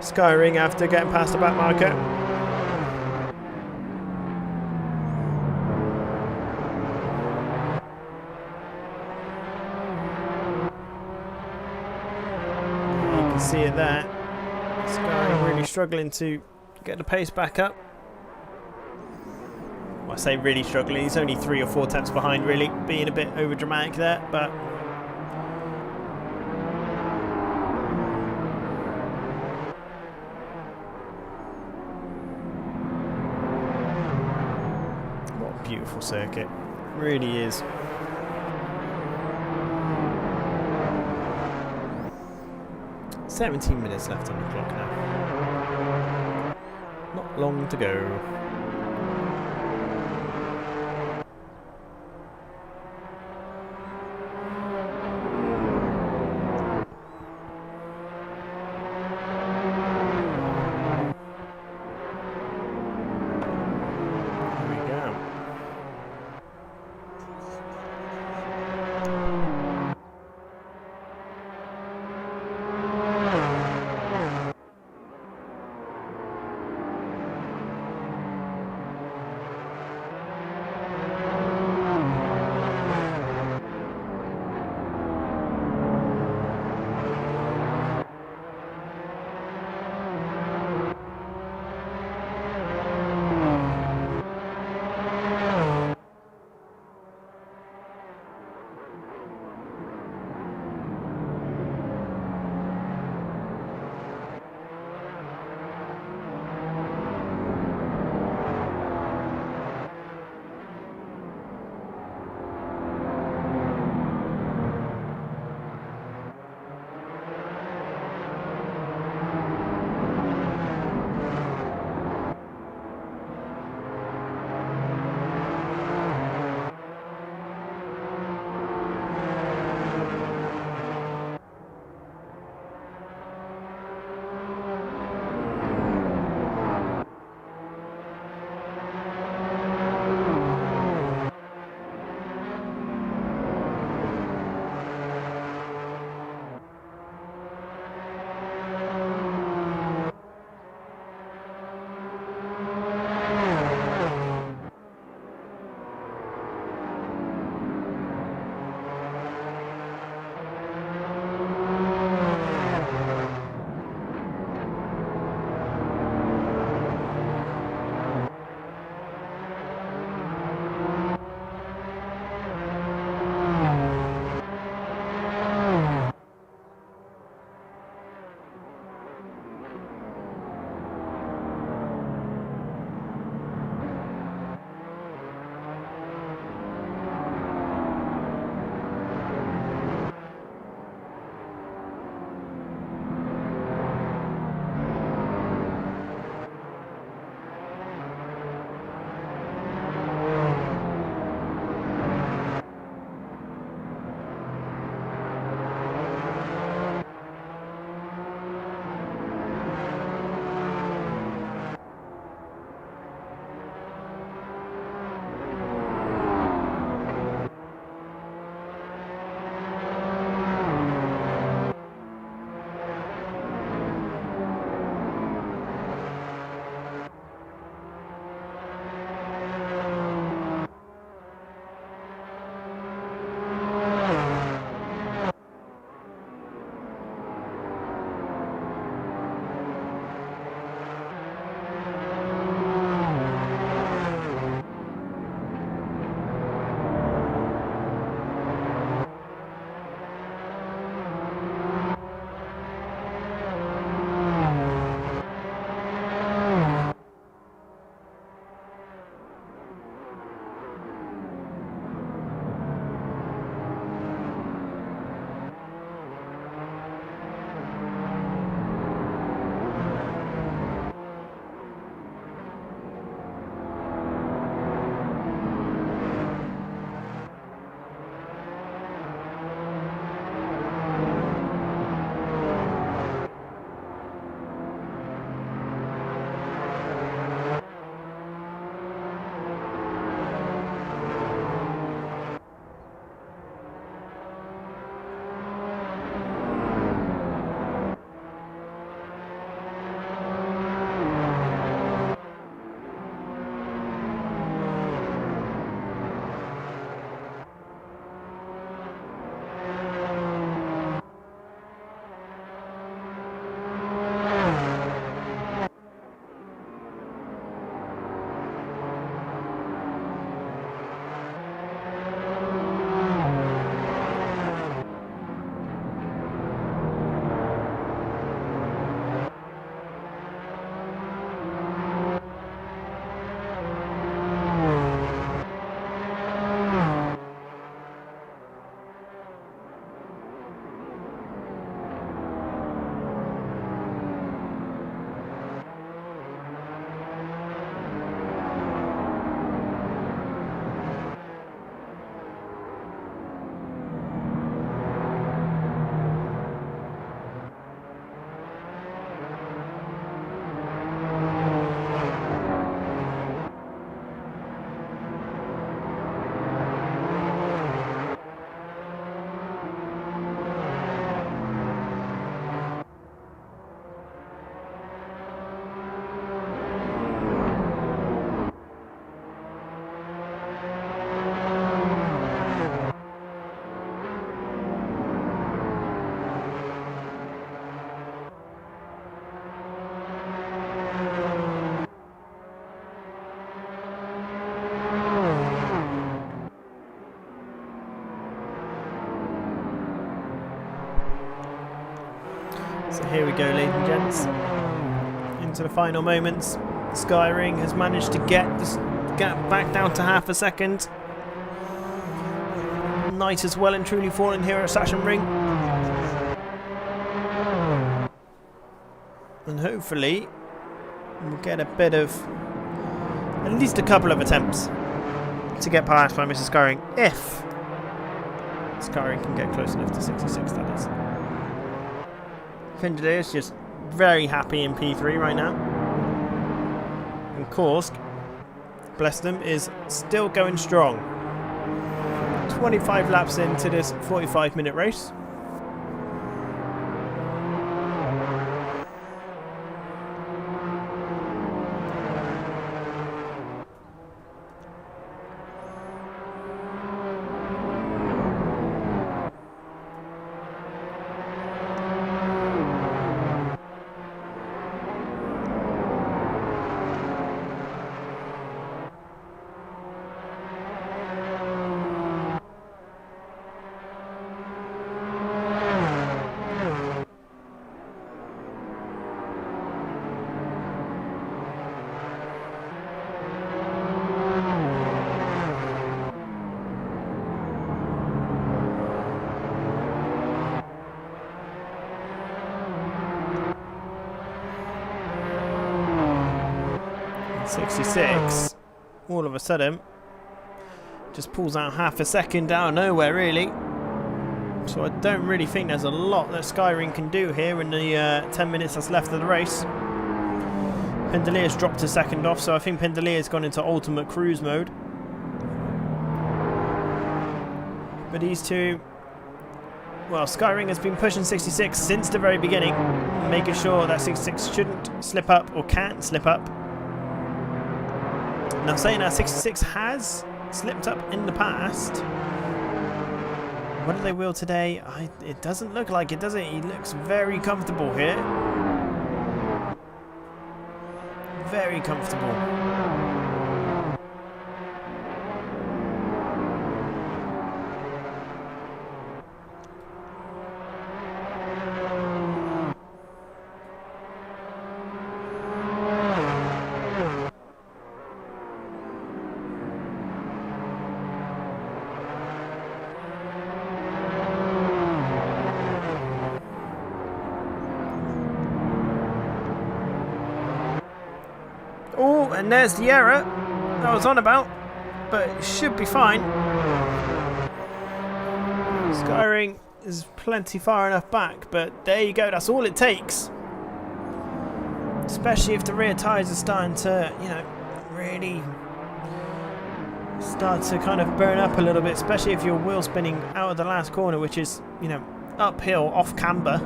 S1: Skyring after getting past the back marker. You can see it there. Skyring really struggling to get the pace back up. I say really struggling, he's only 3 or 4 tenths behind, really, being a bit over dramatic there, but what a beautiful circuit, really is. "17 minutes left on the clock now. Not long to go." So here we go, ladies and gents, into the final moments. Skyring has managed to get this gap back down to half a second. Night has well and truly fallen here at Sachsenring. And hopefully we'll get a bit of, at least a couple of attempts to get past by Mrs. Skyring, if Skyring can get close enough to 66, that is. Pinderley is just very happy in P3 right now. And Kursk, bless them, is still going strong. 25 laps into this 45-minute race. .66, all of a sudden, just pulls out half a second out of nowhere, really. So I don't really think there's a lot that Skyring can do here in the 10 minutes that's left of the race. Pinderley dropped a second off, so I think Pinderley has gone into ultimate cruise mode. But these two, well, Skyring has been pushing 66 since the very beginning, making sure that 66 shouldn't slip up or can't slip up. Now, saying that 66 has slipped up in the past, whether they will today, it doesn't look like it, does it? He looks very comfortable here. Very comfortable. Oh, and there's the error that I was on about, but it should be fine. Skyring is plenty far enough back, but there you go, that's all it takes. Especially if the rear tyres are starting to, you know, really start to kind of burn up a little bit, especially if you're wheel spinning out of the last corner, which is, you know, uphill, off camber,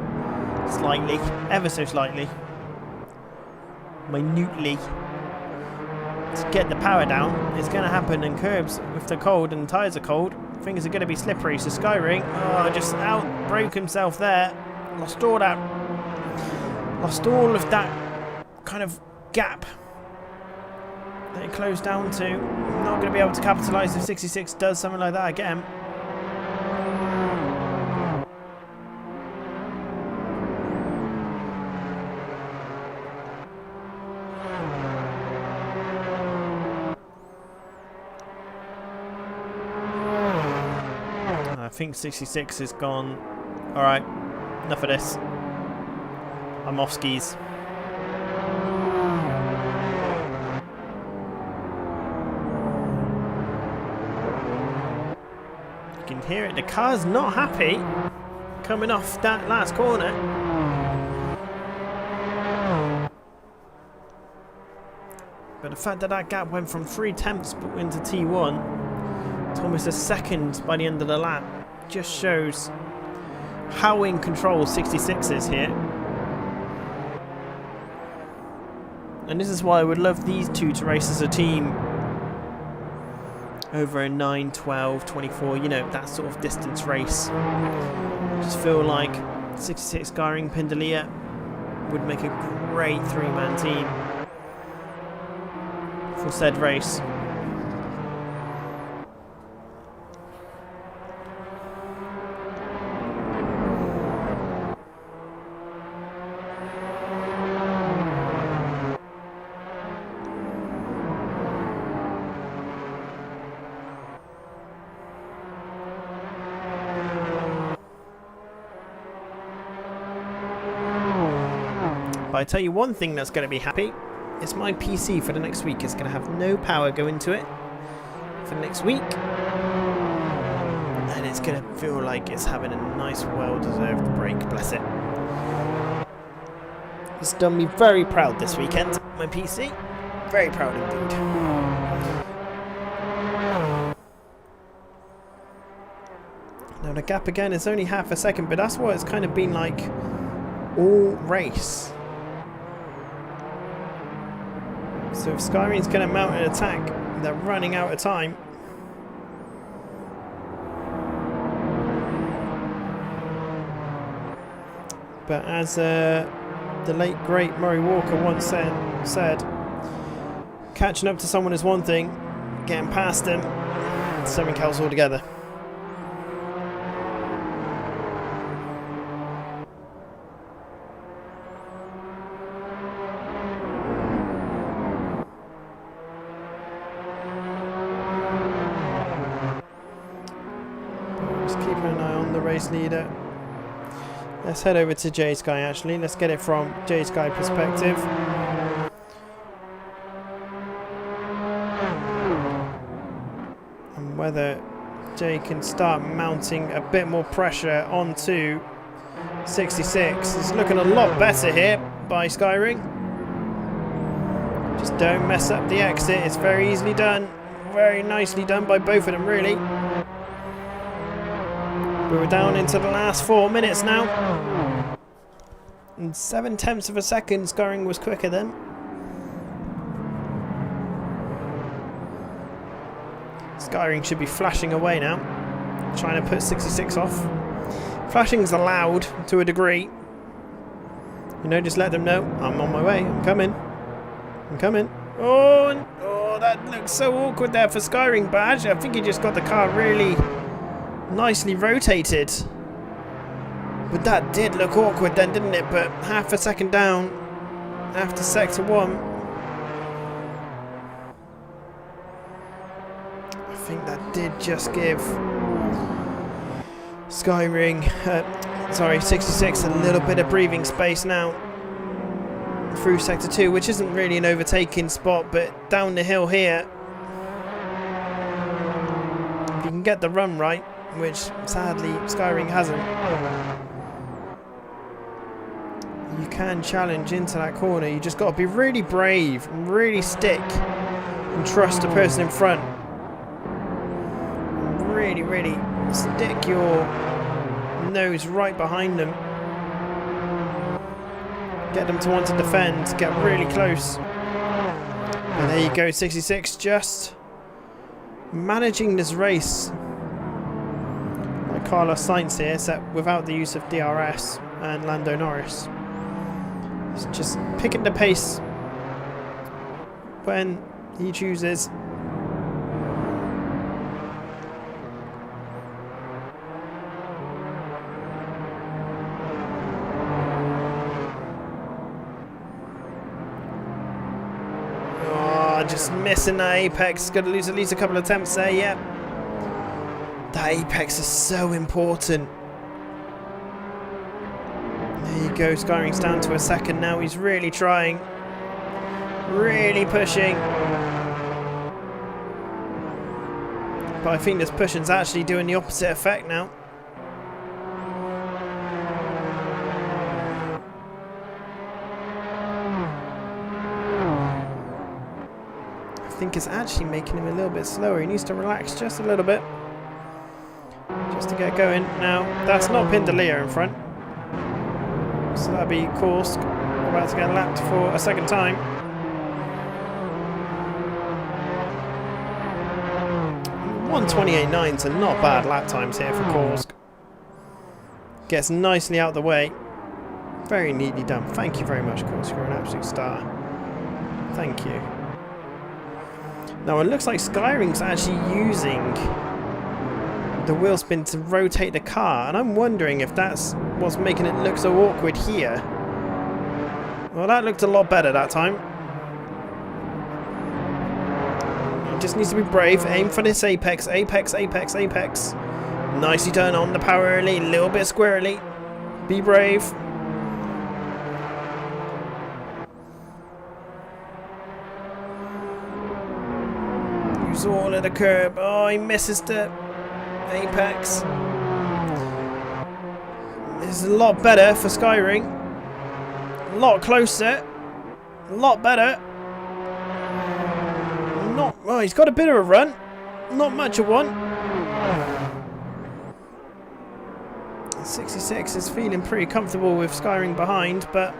S1: slightly, ever so slightly, minutely. To get the power down, it's going to happen in curbs if they're cold and tyres are cold. Things are going to be slippery, so Skyring, just broke himself there. Lost all of that kind of gap that he closed down to. Not going to be able to capitalise if 66 does something like that again. I think 66 is gone. Alright, enough of this. I'm off skis. You can hear it, the car's not happy coming off that last corner. But the fact that that gap went from 3 tenths into T1 to almost a second by the end of the lap just shows how in control 66 is here. And this is why I would love these two to race as a team over a 9, 12, 24, you know, that sort of distance race. I just feel like 66 Skyring Pinderley would make a great 3-man team for said race. But I tell you one thing that's going to be happy. It's my PC for the next week. It's going to have no power go into it for the next week. And it's going to feel like it's having a nice, well-deserved break. Bless it. It's done me very proud this weekend, my PC. Very proud indeed. Now the gap again is only half a second, but that's what it's kind of been like all race. So if Skyring's going to mount an attack, they're running out of time. But as the late great Murray Walker once said, catching up to someone is one thing, getting past them, something else altogether. Just keeping an eye on the race leader. Let's head over to J Sky actually. Let's get it from J Sky perspective. And whether Jay can start mounting a bit more pressure onto 66. It's looking a lot better here by Skyring. Just don't mess up the exit. It's very easily done. Very nicely done by both of them really. We're down into the last 4 minutes now. And 7/10 of a second, Skyring was quicker then. Skyring should be flashing away now. Trying to put 66 off. Flashing's allowed to a degree. You know, just let them know, I'm on my way, I'm coming. I'm coming. Oh, that looks so awkward there for Skyring, but actually I think he just got the car really nicely rotated. But that did look awkward then, didn't it? But half a second down after sector 1. I think that did just give Skyring, 66 a little bit of breathing space now through sector 2, which isn't really an overtaking spot, but down the hill here, if you can get the run right, which sadly Skyring hasn't, you can challenge into that corner. You just got to be really brave and really stick and trust the person in front. Really stick your nose right behind them. Get them to want to defend, get really close. And there you go, 66 just managing this race. Like Carlos Sainz here, except without the use of DRS and Lando Norris. He's just picking the pace when he chooses. Just missing that apex. Going to lose at least a couple of attempts there. Yep. That apex is so important. There you go. Skyring's down to a second now. He's really trying. Really pushing. But I think this pushing's actually doing the opposite effect now. I think it's actually making him a little bit slower. He needs to relax just a little bit just to get going. Now that's not Pindalia in front, so that'll be Kursk about to get lapped for a second time. .128.9s are not bad lap times here for Kursk. Gets nicely out of the way. Very neatly done. Thank you very much, Kursk. You're an absolute star. Thank you. Now it looks like Skyring's actually using the wheel spin to rotate the car, and I'm wondering if that's what's making it look so awkward here. Well, that looked a lot better that time. He just needs to be brave, aim for this apex, apex. Nicely done on the power early, a little bit squirrely. Be brave. It's all at the curb. Oh, he misses the apex. This is a lot better for Skyring. A lot closer. A lot better. Not. Oh, he's got a bit of a run. Not much of one. 66 is feeling pretty comfortable with Skyring behind, but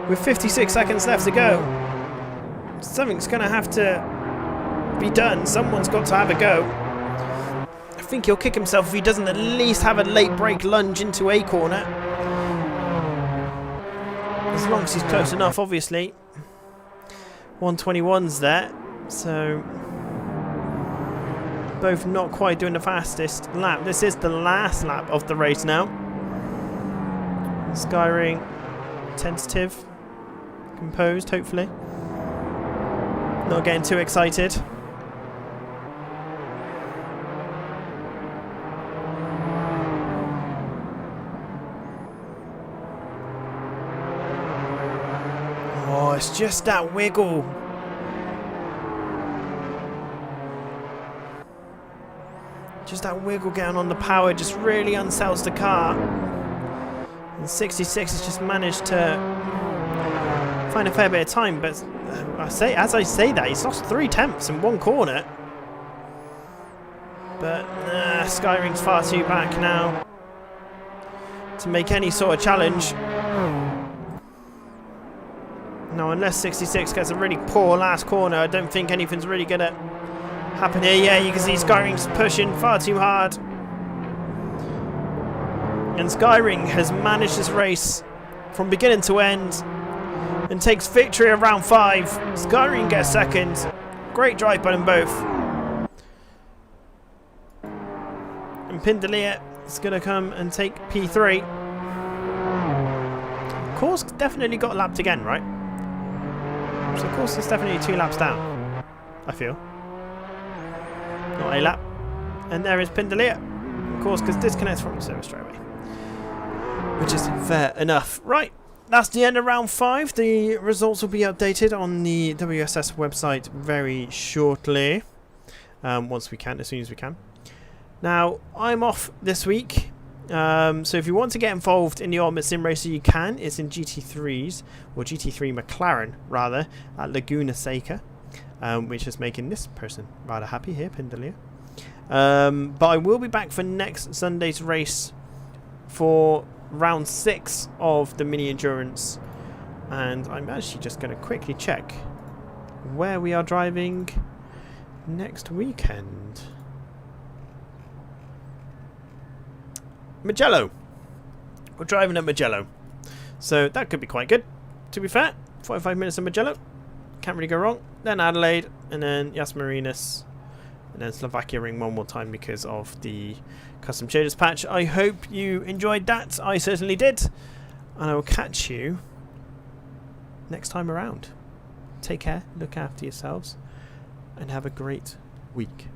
S1: with 56 seconds left to go, something's going to have to be done. Someone's got to have a go. I think he'll kick himself if he doesn't at least have a late break lunge into a corner. As long as he's close enough, obviously. 121's there, so both not quite doing the fastest lap. This is the last lap of the race now. Skyring, tentative, composed, hopefully. Not getting too excited. Oh, it's just that wiggle. Just that wiggle getting on the power just really unsettles the car. And 66 has just managed to find a fair bit of time, but as I say that, he's lost 3/10 in one corner. But Skyring's far too back now to make any sort of challenge. No, unless 66 gets a really poor last corner, I don't think anything's really going to happen here. Yeah, you can see Skyring's pushing far too hard. And Skyring has managed this race from beginning to end and takes victory of round 5. Skyring gets second. Great drive by them both. And Pindelia is going to come and take P3. Of course, definitely got lapped again, right? So of course, it's definitely 2 laps down, I feel. Not a lap. And there is Pindelia. Of course, because disconnects from the service straight away. Which is fair enough. Right. That's the end of round 5. The results will be updated on the WSS website very shortly. Once we can, as soon as we can. Now, I'm off this week. So if you want to get involved in the Ultimate Sim Racer, you can. It's in GT3s, or GT3 McLaren, rather, at Laguna Seca. Which is making this person rather happy here, Pindelia. But I will be back for next Sunday's race for round 6 of the mini endurance, and I'm actually just going to quickly check where we are driving next weekend. Mugello. We're driving at Mugello, so that could be quite good, to be fair. 45 minutes of Mugello, can't really go wrong. Then Adelaide, and then Yas Marinas, and then Slovakia Ring one more time because of the custom shaders patch. I hope you enjoyed that. I certainly did. And I will catch you next time around. Take care, look after yourselves, and have a great week.